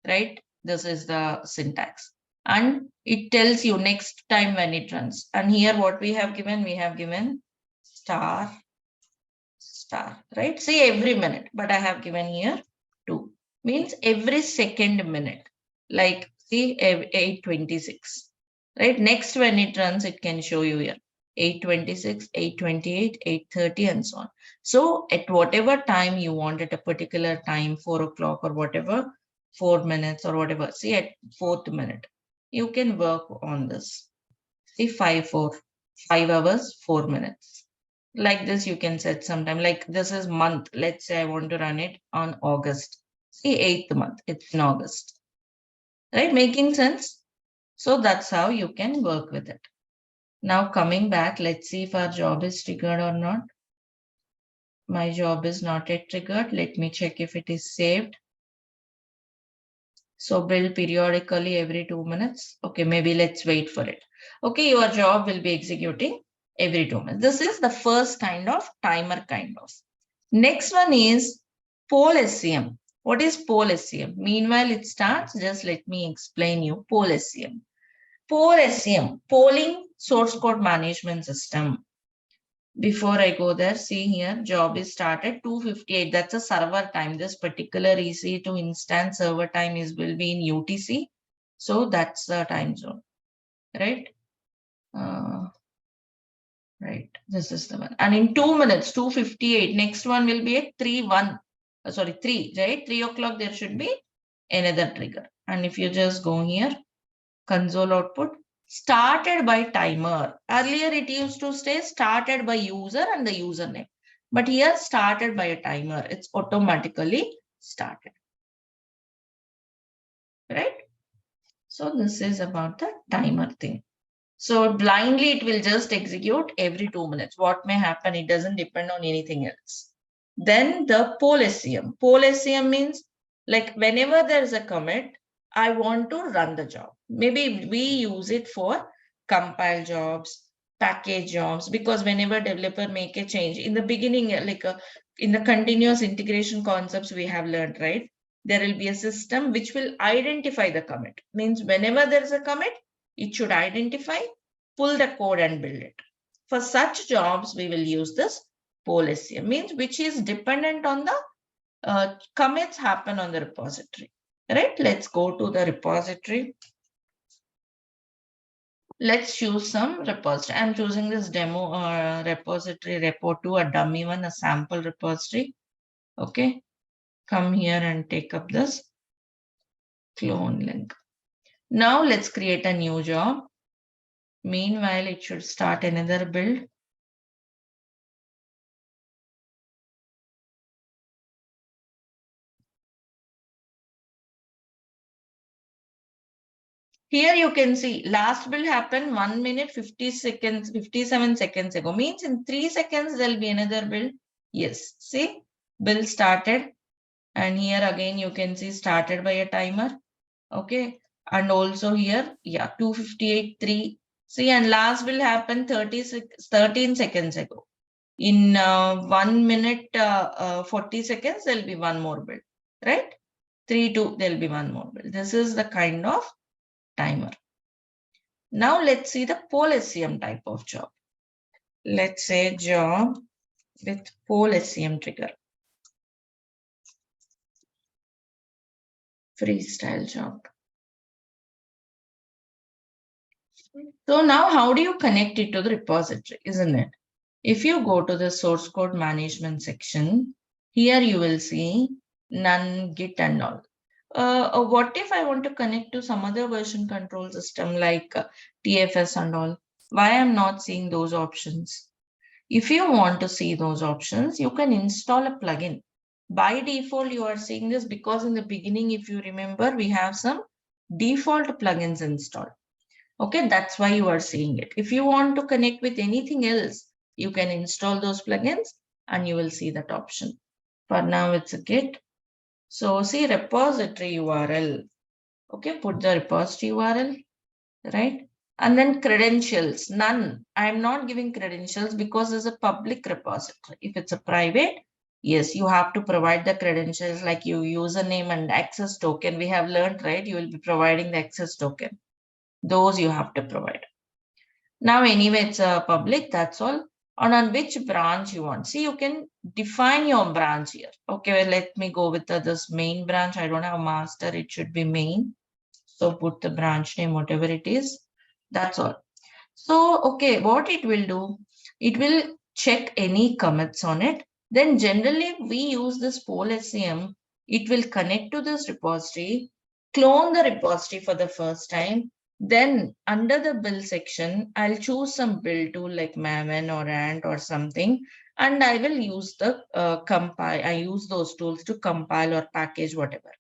right? This is the syntax. And it tells you next time when it runs. And here what we have given star, right? See, every minute, but I have given here 2. Means every second minute, like see 8:26, right? Next when it runs, it can show you here 8:26, 8:28, 8:30 and so on. So at whatever time you want at a particular time, 4 o'clock or whatever, 4 minutes or whatever, see at 4th minute, you can work on this. See 5 hours, 4 minutes. Like this, you can set sometime, like this is month. Let's say I want to run it on August. See, 8th month, it's in August, right? Making sense? So that's how you can work with it. Now coming back, let's see if our job is triggered or not. My job is not yet triggered. Let me check if it is saved. So build periodically every 2 minutes. Okay, maybe let's wait for it. Okay, your job will be executing every 2 minutes. This is the first kind of timer kind of. Next one is poll SCM. What is poll SCM? Meanwhile, it starts. Just let me explain you poll SCM. Poll SCM, polling source code management system. Before I go there, see here, job is started 2:58. That's a server time. This particular EC2 instance server time will be in UTC. So that's the time zone, right? Right, this is the one. And in 2 minutes, 2:58, next one will be at 3, right? 3 o'clock, there should be another trigger. And if you just go here, console output, started by timer. Earlier, it used to say started by user and the username. But here, started by a timer. It's automatically started. Right? So this is about the timer thing. So blindly, it will just execute every 2 minutes. What may happen, it doesn't depend on anything else. Then the poll SCM. Poll SCM means like whenever there is a commit, I want to run the job. Maybe we use it for compile jobs, package jobs, because whenever developer make a change in the beginning, like in the continuous integration concepts we have learned, right? There will be a system which will identify the commit. Means whenever there is a commit, it should identify, pull the code and build it. For such jobs, we will use this poll SCM, means which is dependent on the commits happen on the repository. Right? Let's go to the repository. Let's choose some repository. I'm choosing this demo repository, repo2, a dummy one, a sample repository. Okay. Come here and take up this clone link. Now let's create a new job. Meanwhile, it should start another build. Here you can see last build happened 1 minute 50 seconds, 57 seconds ago. Means in 3 seconds there'll be another build. Yes, see, build started. And here again you can see started by a timer. Okay. And also here, yeah, 2:58, 3. See, and last build happened 13 seconds ago. In 1 minute 40 seconds, there'll be one more build, right? 3, 2, there'll be one more build. This is the kind of timer. Now let's see the poll SCM type of job. Let's say job with poll SCM trigger. Freestyle job. So now how do you connect it to the repository, isn't it? If you go to the source code management section, here you will see none, git and all. What if I want to connect to some other version control system like TFS and all? Why I'm not seeing those options? If you want to see those options, you can install a plugin. By default, you are seeing this because in the beginning, if you remember, we have some default plugins installed. Okay, that's why you are seeing it. If you want to connect with anything else, you can install those plugins and you will see that option. For now, it's a git. So see repository URL. Okay, put the repository URL, right? And then credentials, none. I'm not giving credentials because it's a public repository. If it's a private, yes, you have to provide the credentials like your username and access token. We have learned, right? You will be providing the access token. Those you have to provide. Now, anyway, it's a public, that's all. And on which branch you want. See, you can define your branch here. Okay, well, let me go with this main branch. I don't have master, it should be main. So put the branch name, whatever it is. That's all. So, okay, what it will do, it will check any commits on it. Then generally we use this poll SCM. It will connect to this repository, clone the repository for the first time. Then under the build section, I'll choose some build tool like Maven or Ant or something. And I will use the compile. I use those tools to compile or package whatever.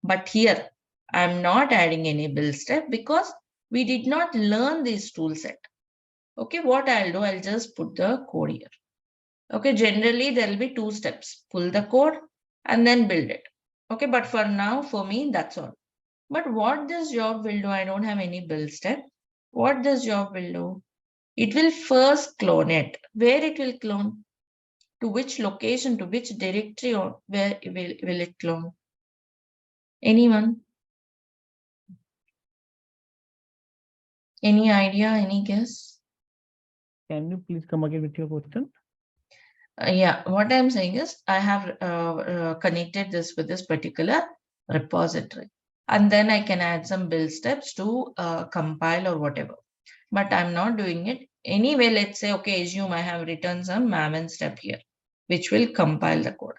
But here, I'm not adding any build step because we did not learn this tool set. Okay, what I'll do, I'll just put the code here. Okay, generally there will be 2 steps, pull the code and then build it. Okay, but for now, for me, that's all. But what this job will do, I don't have any build step. What this job will do, it will first clone it. Where it will clone? To which location, to which directory, or where will it clone? Anyone? Any idea, any guess? Can you please come again with your question? Yeah, what I'm saying is I have connected this with this particular repository. And then I can add some build steps to compile or whatever. But I'm not doing it. Anyway, let's say, okay, assume I have written some Maven step here, which will compile the code.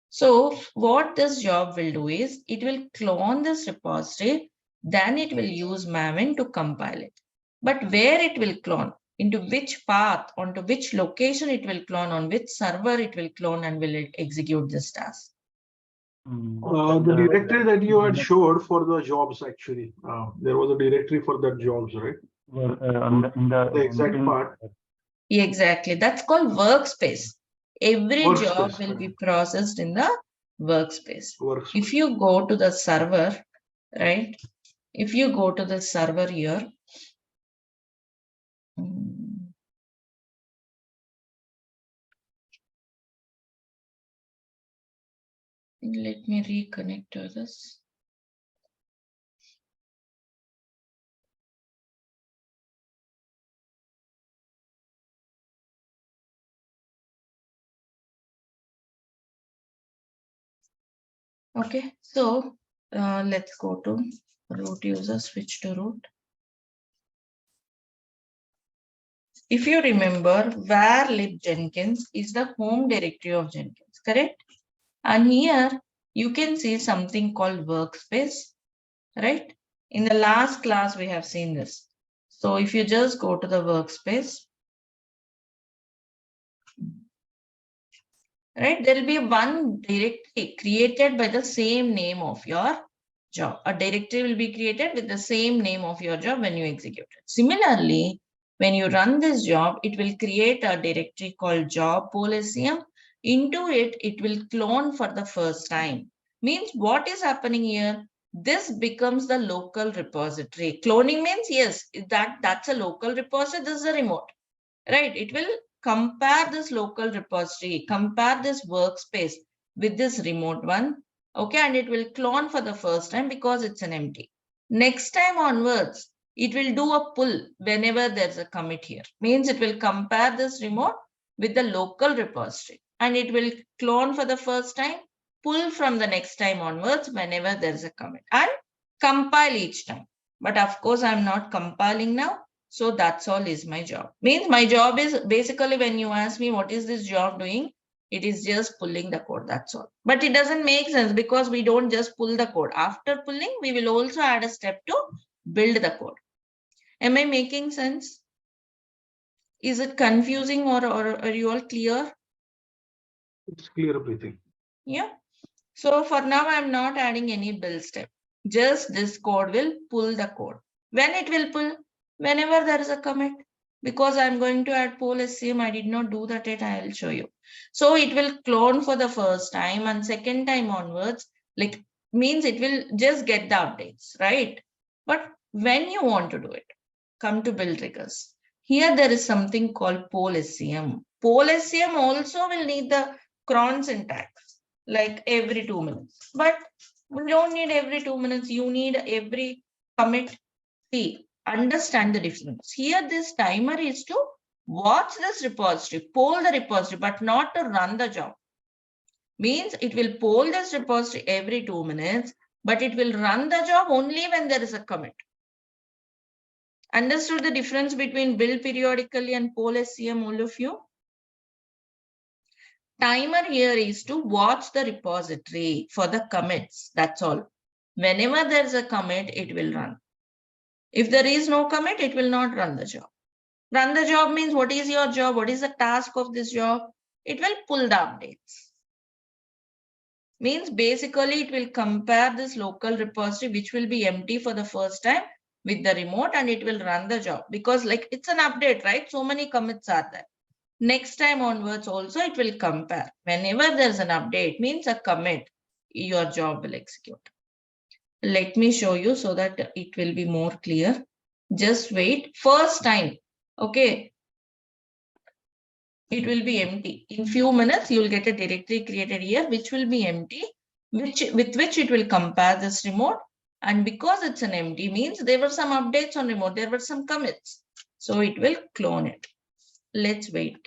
So what this job will do is it will clone this repository, then it will use Maven to compile it. But where it will clone, into which path, onto which location it will clone, on which server it will clone, and will it execute this task? The directory that you had showed for the jobs, actually, there was a directory for that jobs, right? The exact part. Exactly. That's called workspace. Every job Workspace, will be correct. processed in the workspace. Workspace. If you go to the server, right? If you go to the server here, let me reconnect to this. Okay, so let's go to root user, switch to root. If you remember, where lib Jenkins is the home directory of Jenkins, correct? And here you can see something called workspace, right? In the last class, we have seen this. So if you just go to the workspace, right, there will be one directory created by the same name of your job. A directory will be created with the same name of your job when you execute it. Similarly, when you run this job, it will create a directory called job pool SCM. Into it, it will clone for the first time. Means what is happening here? This becomes the local repository. Cloning means, yes, that's a local repository. This is a remote, right? It will compare this local repository, compare this workspace with this remote one. Okay, and it will clone for the first time because it's an empty. Next time onwards, it will do a pull whenever there's a commit here. Means it will compare this remote with the local repository and it will clone for the first time, pull from the next time onwards whenever there's a commit and compile each time. But of course, I'm not compiling now. So that's all is my job. Means my job is basically when you ask me what is this job doing, it is just pulling the code, that's all. But it doesn't make sense because we don't just pull the code. After pulling, we will also add a step to build the code. Am I making sense? Is it confusing or are you all clear? It's clear everything. Yeah. So for now, I'm not adding any build step. Just this code will pull the code. When it will pull? Whenever there is a commit. Because I'm going to add poll SCM, I did not do that yet, I'll show you. So it will clone for the first time and second time onwards. like means it will just get the updates, right? But when you want to do it, come to build triggers. Here there is something called poll SCM. Poll SCM also will need the cron syntax, like every 2 minutes. But we don't need every 2 minutes. You need every commit. See, understand the difference. Here this timer is to watch this repository, poll the repository, but not to run the job. Means it will poll this repository every 2 minutes, but it will run the job only when there is a commit. Understood the difference between build periodically and poll SCM, all of you? Timer here is to watch the repository for the commits. That's all. Whenever there is a commit, it will run. If there is no commit, it will not run the job. Run the job means what is your job? What is the task of this job? It will pull the updates. Means basically it will compare this local repository, which will be empty for the first time, with the remote, and it will run the job because like it's an update, right? So many commits are there. Next time onwards also it will compare. Whenever there's an update, means a commit, your job will execute. Let me show you so that it will be more clear. Just wait. First time, okay, it will be empty. In few minutes, you will get a directory created here, which will be empty, with which it will compare this remote. And because it's an empty means there were some updates on remote, there were some commits. So it will clone it. Let's wait.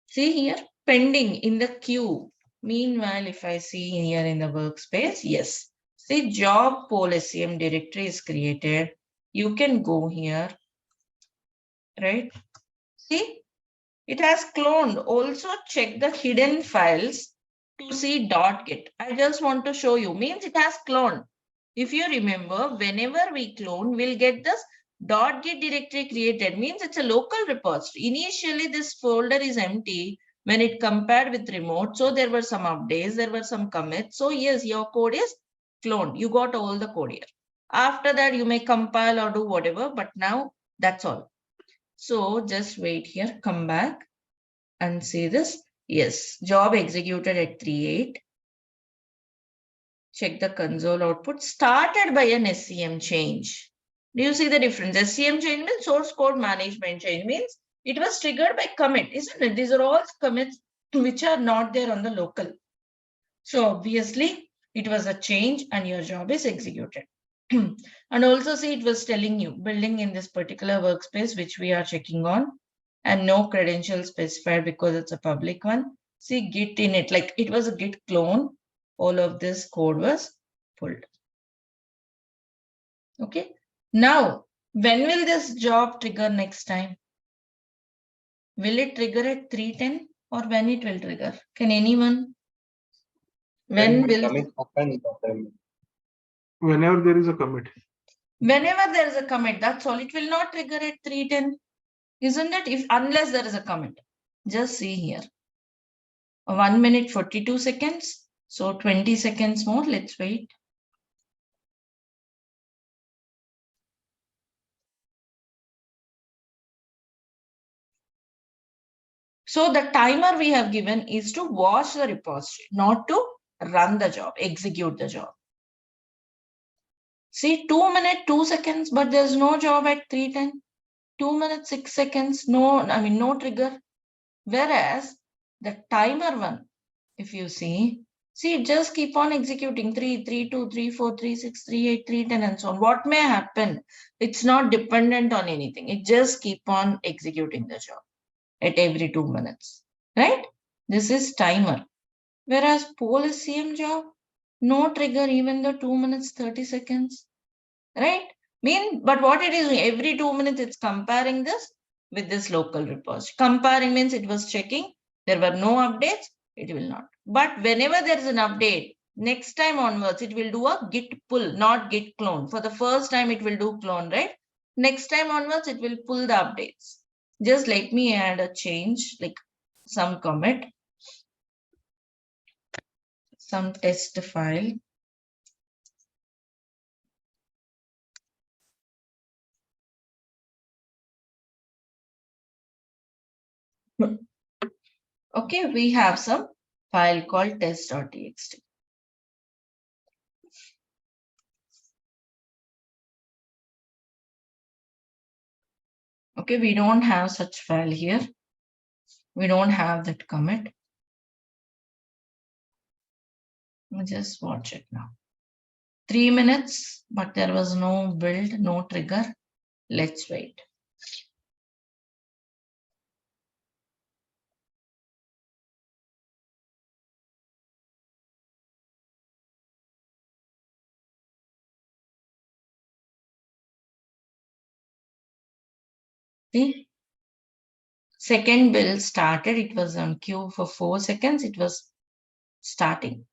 See here, pending in the queue. Meanwhile, if I see here in the workspace, yes. See, job poll SCM directory is created. You can go here, right? See, it has cloned. Also check the hidden files to see .git. I just want to show you, means it has cloned. If you remember, whenever we clone, we'll get this .git directory created, means it's a local repository. Initially, this folder is empty when it compared with remote. So there were some updates, there were some commits. So yes, your code is cloned. You got all the code here. After that, you may compile or do whatever, but now that's all. So just wait here, come back and see this. Yes, job executed at 3:08. Check the console output. Started by an SCM change. Do you see the difference? SCM change means source code management change, means it was triggered by commit, isn't it? These are all commits which are not there on the local. So obviously it was a change and your job is executed. And also see, it was telling you building in this particular workspace, which we are checking on, and no credentials specified because it's a public one. See Git in it, like it was a Git clone. All of this code was pulled. Okay. Now, when will this job trigger next time? Will it trigger at 3:10 or when it will trigger? Can anyone? When will? Whenever there is a commit. Whenever there is a commit, that's all. It will not trigger at 3:10, isn't it? If unless there is a commit. Just see here. 1 minute 42 seconds. So 20 seconds more. Let's wait. So the timer we have given is to watch the repository, not to run the job, execute the job. See, 2 minutes 2 seconds, but there's no job at 3:10. 2 minutes 6 seconds, no trigger. Whereas the timer one, if you see, it just keep on executing 3, 3, 2, 3, 4, 3, 6, 3, 8, 3, 10, and so on. What may happen? It's not dependent on anything. It just keep on executing the job at every 2 minutes, right? This is timer. Whereas poll is same job, no trigger even though 2 minutes 30 seconds, right? But what it is, every 2 minutes it's comparing this with this local repository. Comparing means it was checking, there were no updates, it will not. But whenever there is an update, next time onwards, it will do a git pull, not git clone. For the first time, it will do clone, right? Next time onwards, it will pull the updates. Just let me add a change, like some commit, some test file. Okay, we have some file called test.txt. Okay, we don't have such file here. We don't have that commit. Just watch it now. 3 minutes, but there was no build, no trigger. Let's wait. See, second build started. It was on queue for 4 seconds. It was starting.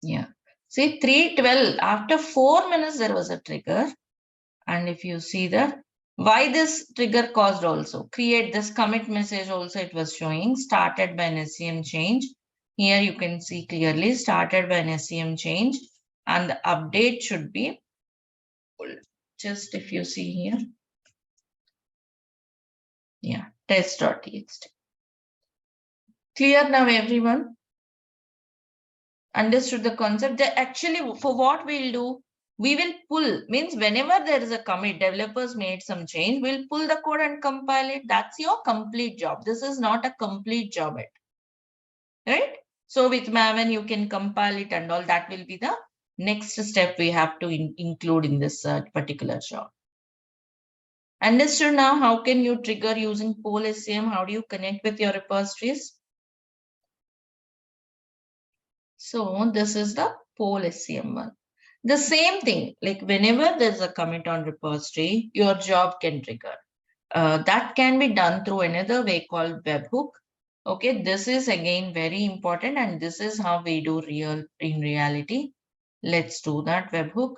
Yeah. See, 3:12. After 4 minutes, there was a trigger. And if you see that, why this trigger caused also, create this commit message also it was showing, started by an SCM change. Here you can see clearly started by an SCM change, and the update should be, just if you see here, yeah, test.txt. Clear now, everyone? Understood the concept? That actually, for what we'll do, we will pull, means whenever there is a commit, developers made some change, we'll pull the code and compile it. That's your complete job. This is not a complete job yet, right? So with Maven, you can compile it and all. That will be the next step we have to include in this particular job. Understood now? How can you trigger using poll SCM? How do you connect with your repositories? So this is the poll SCM one. The same thing, like whenever there's a commit on repository, your job can trigger. That can be done through another way called webhook. Okay, this is again very important, and this is how we do in reality. Let's do that webhook.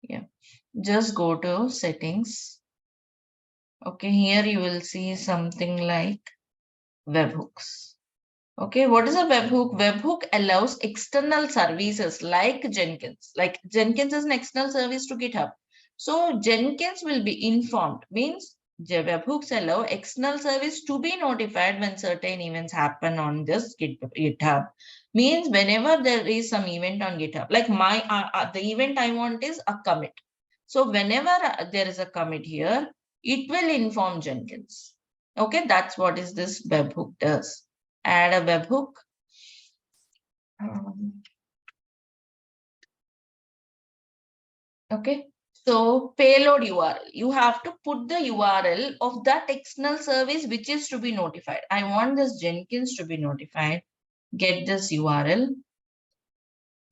Yeah, just go to settings. Okay, here you will see something like webhooks. Okay, what is a webhook? Webhook allows external services like Jenkins. Like Jenkins is an external service to GitHub. So Jenkins will be informed, means the webhooks allow external service to be notified when certain events happen on this GitHub. Means whenever there is some event on GitHub, like the event I want is a commit. So whenever there is a commit here, it will inform Jenkins. Okay, that's what is this webhook does. Add a webhook. Okay, so payload URL. You have to put the URL of that external service which is to be notified. I want this Jenkins to be notified. Get this URL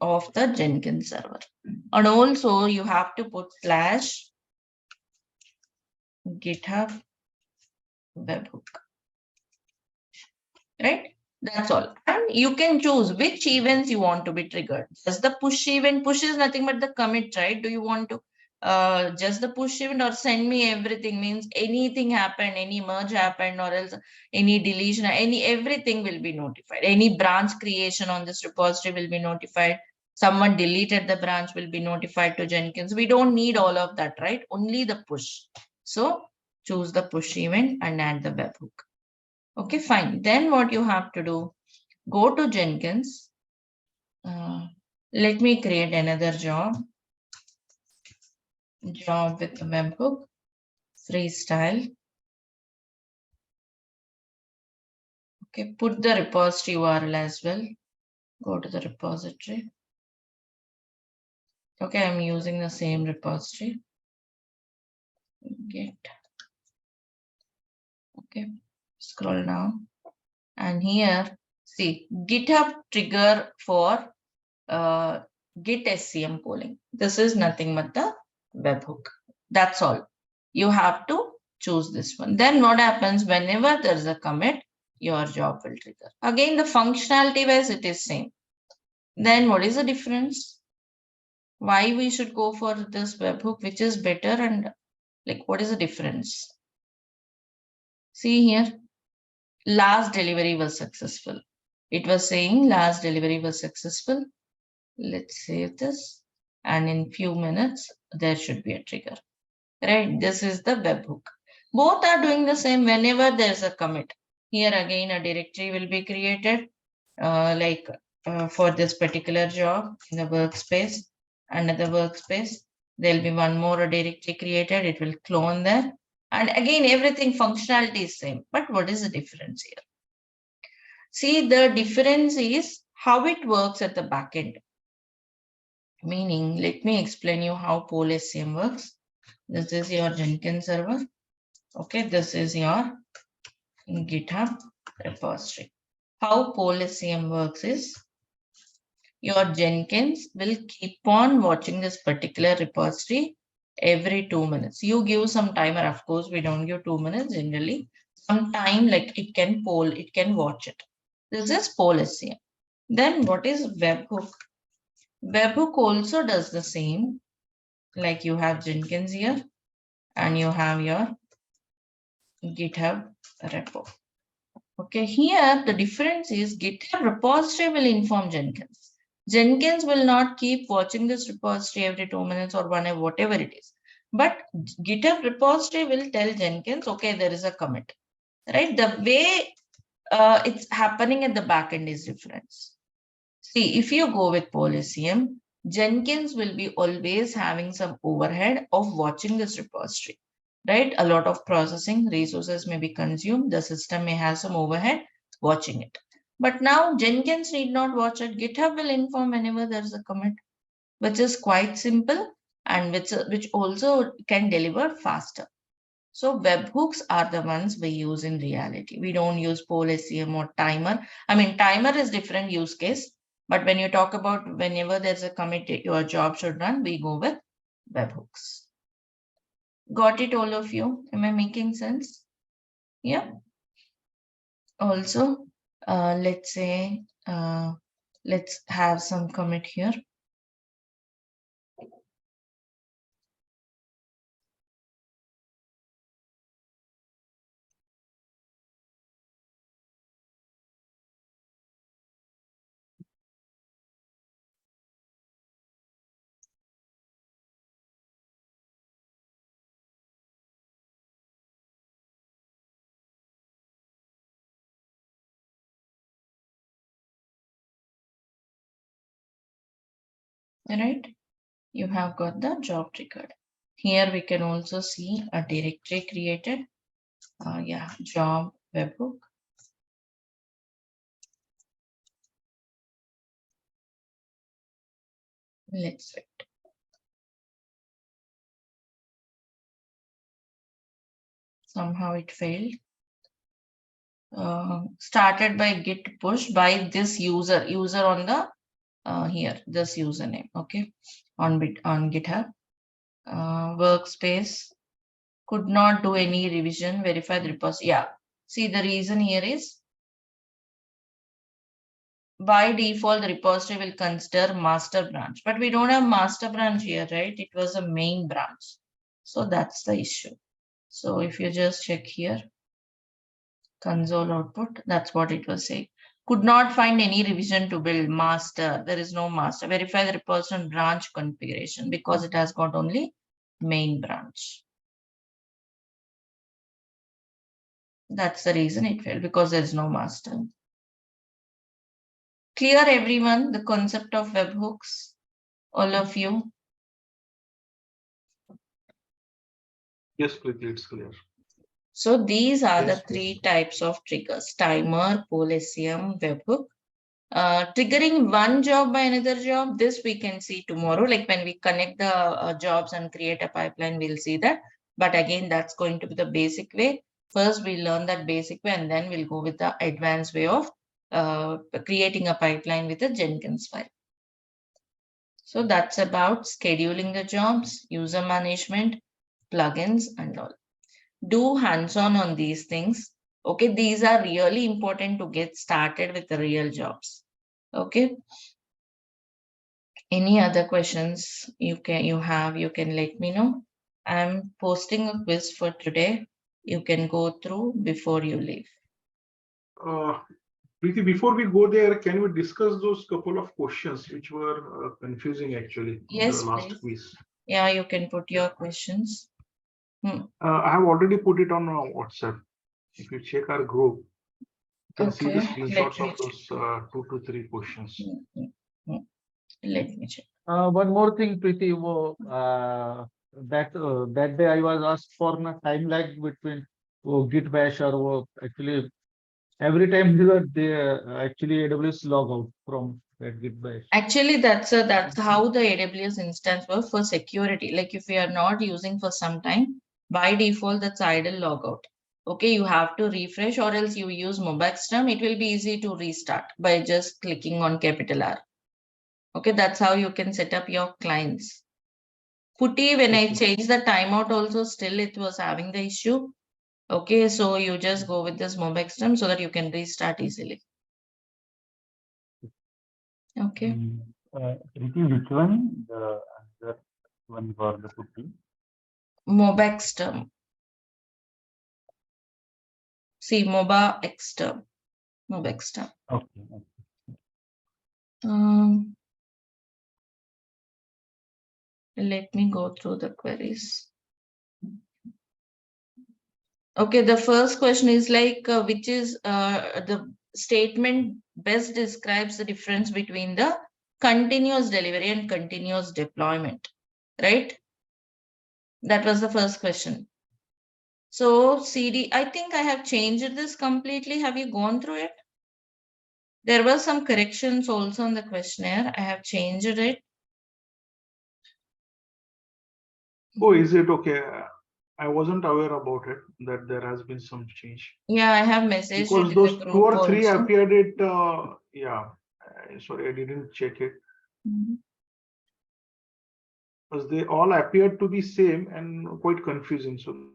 of the Jenkins server. And also you have to put /GitHub webhook. Right? That's all. And you can choose which events you want to be triggered. Just the push event. Push is nothing but the commit, right? Do you want to just the push event, or send me everything? Means anything happened, any merge happened, or else any deletion, everything will be notified. Any branch creation on this repository will be notified. Someone deleted the branch will be notified to Jenkins. We don't need all of that, right? Only the push. So choose the push event and add the webhook. Okay, fine. Then what you have to do, go to Jenkins. Let me create another job with the webhook, freestyle. Okay, put the repository URL as well. Go to the repository. Okay, I'm using the same repository. Get. Okay, scroll down. And here, see, GitHub trigger for Git SCM polling. This is nothing but the webhook. That's all. You have to choose this one. Then what happens whenever there's a commit, your job will trigger. Again, the functionality wise, it is same. Then what is the difference? Why we should go for this webhook, which is better, and like what is the difference? See here, last delivery was successful. It was saying last delivery was successful. Let's save this. And in few minutes, there should be a trigger. Right? This is the webhook. Both are doing the same whenever there's a commit. Here again, a directory will be created for this particular job in the workspace. Another workspace, there'll be one more directory created. It will clone there. And again, everything functionality is same. But what is the difference here? See, the difference is how it works at the backend. Meaning, let me explain you how PolSCM works. This is your Jenkins server. Okay, this is your GitHub repository. How PolSCM works is your Jenkins will keep on watching this particular repository every 2 minutes. You give some timer, of course, we don't give 2 minutes generally. Some time like it can poll, it can watch it. This is PolSCM. Then what is webhook? Webhook also does the same. Like you have Jenkins here and you have your GitHub repo. Okay, here the difference is GitHub repository will inform Jenkins. Jenkins will not keep watching this repository every 2 minutes or 1 hour, whatever it is. But GitHub repository will tell Jenkins, okay, there is a commit, right? The way it's happening at the backend is different. See, if you go with PolSCM, Jenkins will be always having some overhead of watching this repository, right? A lot of processing resources may be consumed. The system may have some overhead watching it. But now Jenkins need not watch it. GitHub will inform whenever there is a commit, which is quite simple and which also can deliver faster. So webhooks are the ones we use in reality. We don't use PolSCM or timer. I mean, timer is different use case. But when you talk about whenever there's a commit your job should run, we go with webhooks. Got it, all of you? Am I making sense? Yeah. Also, let's say, let's have some commit here. All right. You have got the job triggered. Here we can also see a directory created. Yeah, job webhook. Let's wait. Somehow it failed. Started by git push by this user on the here, this username, okay, on GitHub. Workspace could not do any revision, verify the repository. Yeah, see the reason here is by default the repository will consider master branch, but we don't have master branch here, right? It was a main branch, so that's the issue. So if you just check here, console output, that's what it was saying. Could not find any revision to build master. There is no master. Verify the repository branch configuration because it has got only main branch. That's the reason it failed, because there is no master. Clear, everyone, the concept of webhooks? All of you? Yes, please, it's clear. So these are Yes, the three types of triggers: timer, PolSCM, webhook. Triggering one job by another job, this we can see tomorrow. Like when we connect the jobs and create a pipeline, we'll see that. But again, that's going to be the basic way. First, we learn that basic way, and then we'll go with the advanced way of creating a pipeline with a Jenkins file. So that's about scheduling the jobs, user management, plugins, and all. Do hands-on on these things. Okay, these are really important to get started with the real jobs. Okay. Any other questions you can let me know. I'm posting a quiz for today. You can go through before you leave. Preeti, before we go there, can we discuss those couple of questions which were confusing actually? Yes, in the last please. quiz? Yeah, you can put your questions. I have already put it on WhatsApp. If you check our group, can see the Okay, let screenshots me of those 2 to 3 questions. check. Let me check. One more thing, Preeti, that day I was asked for a time lag between Git bash or actually every time they actually AWS log out from that Git bash. Actually, that's how the AWS instance works for security. Like if you are not using for some time, by default, that's idle logout. Okay, you have to refresh or else you use Mobexterm. It will be easy to restart by just clicking on capital R. Okay, that's how you can set up your clients. Putty, when I changed the timeout also, still it was having the issue. Okay, so you just go with this Mobexterm so that you can restart easily. Okay. Preeti, which one? The other one for the putty? Mobexterm. See, Mobexterm. Mobexterm. Okay. Let me go through the queries. Okay, the first question is like, which is the statement best describes the difference between the continuous delivery and continuous deployment, right? That was the first question. So CD, I think I have changed this completely. Have you gone through it? There were some corrections also on the questionnaire. I have changed it. Oh, is it okay? I wasn't aware about it, that there has been some change. Yeah, I have messaged Because it in those the 2 group or 3 also. appeared it, yeah. Sorry, I didn't check it. Because they all appeared to be same and quite confusing. So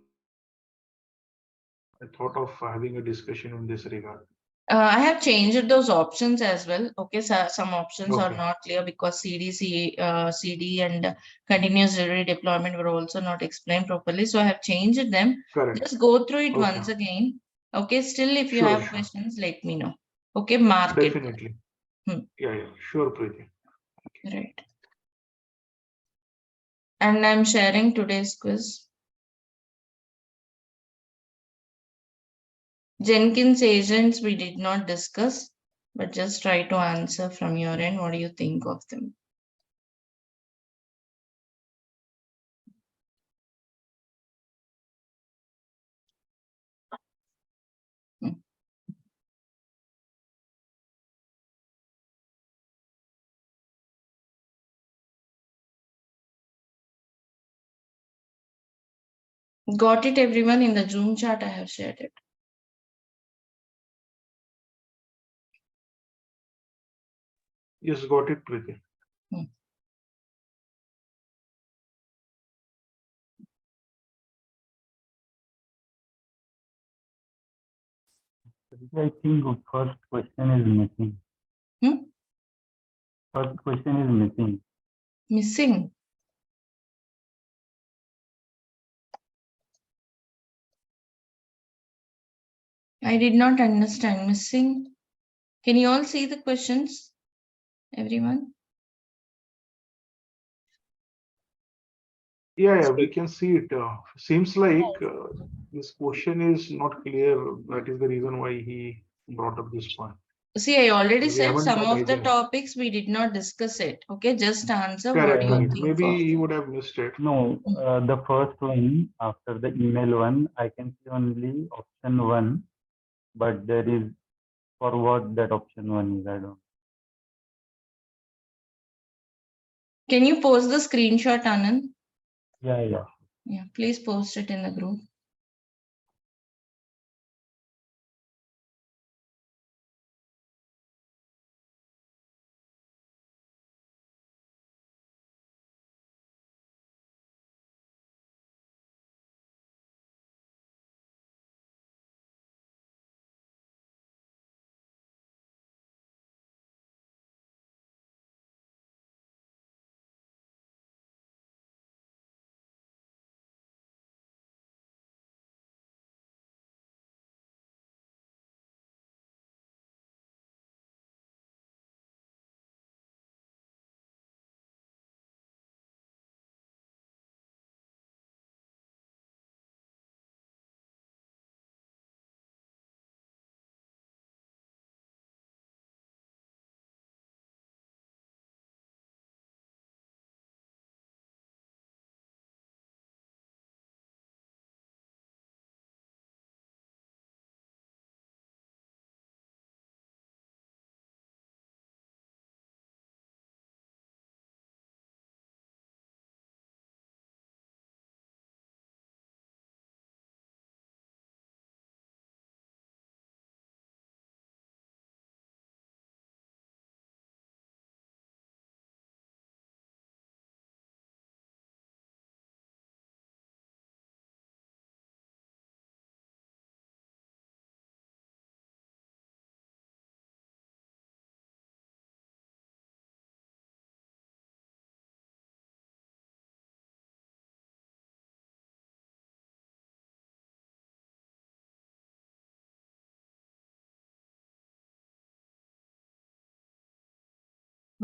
I thought of having a discussion in this regard. I have changed those options as well. Okay, so some options are Okay. not clear because CD and continuous delivery deployment were also not explained properly. So I have changed them. Correct. Just go through it Okay. once again. Okay, still if you Sure, have sure. questions, let me know. Okay, mark it. Definitely. Yeah, sure, Preeti. Right. And I'm sharing today's quiz. Jenkins agents we did not discuss, but just try to answer from your end. What do you think of them? Got it, everyone? In the Zoom chat, I have shared it. Yes, got it, Preeti. I think the first question is missing. First question is missing. Missing. I did not understand. Missing. Can you all see the questions? Everyone? Yeah, we can see it. Seems like this question is not clear. That is the reason why he brought up this point. See, I already We said haven't some of the identified. topics we did not discuss it. Okay, just answer what Correct, do you correct. think Maybe of he them. would have missed it. No, the first one after the email one, I can see only option 1, but there is for what that option 1 is. I don't. Can you post the screenshot, Anand? Yeah. Yeah, please post it in the group.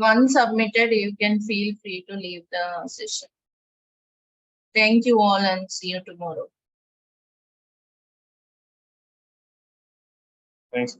Once submitted, you can feel free to leave the session. Thank you all and see you tomorrow. Thanks.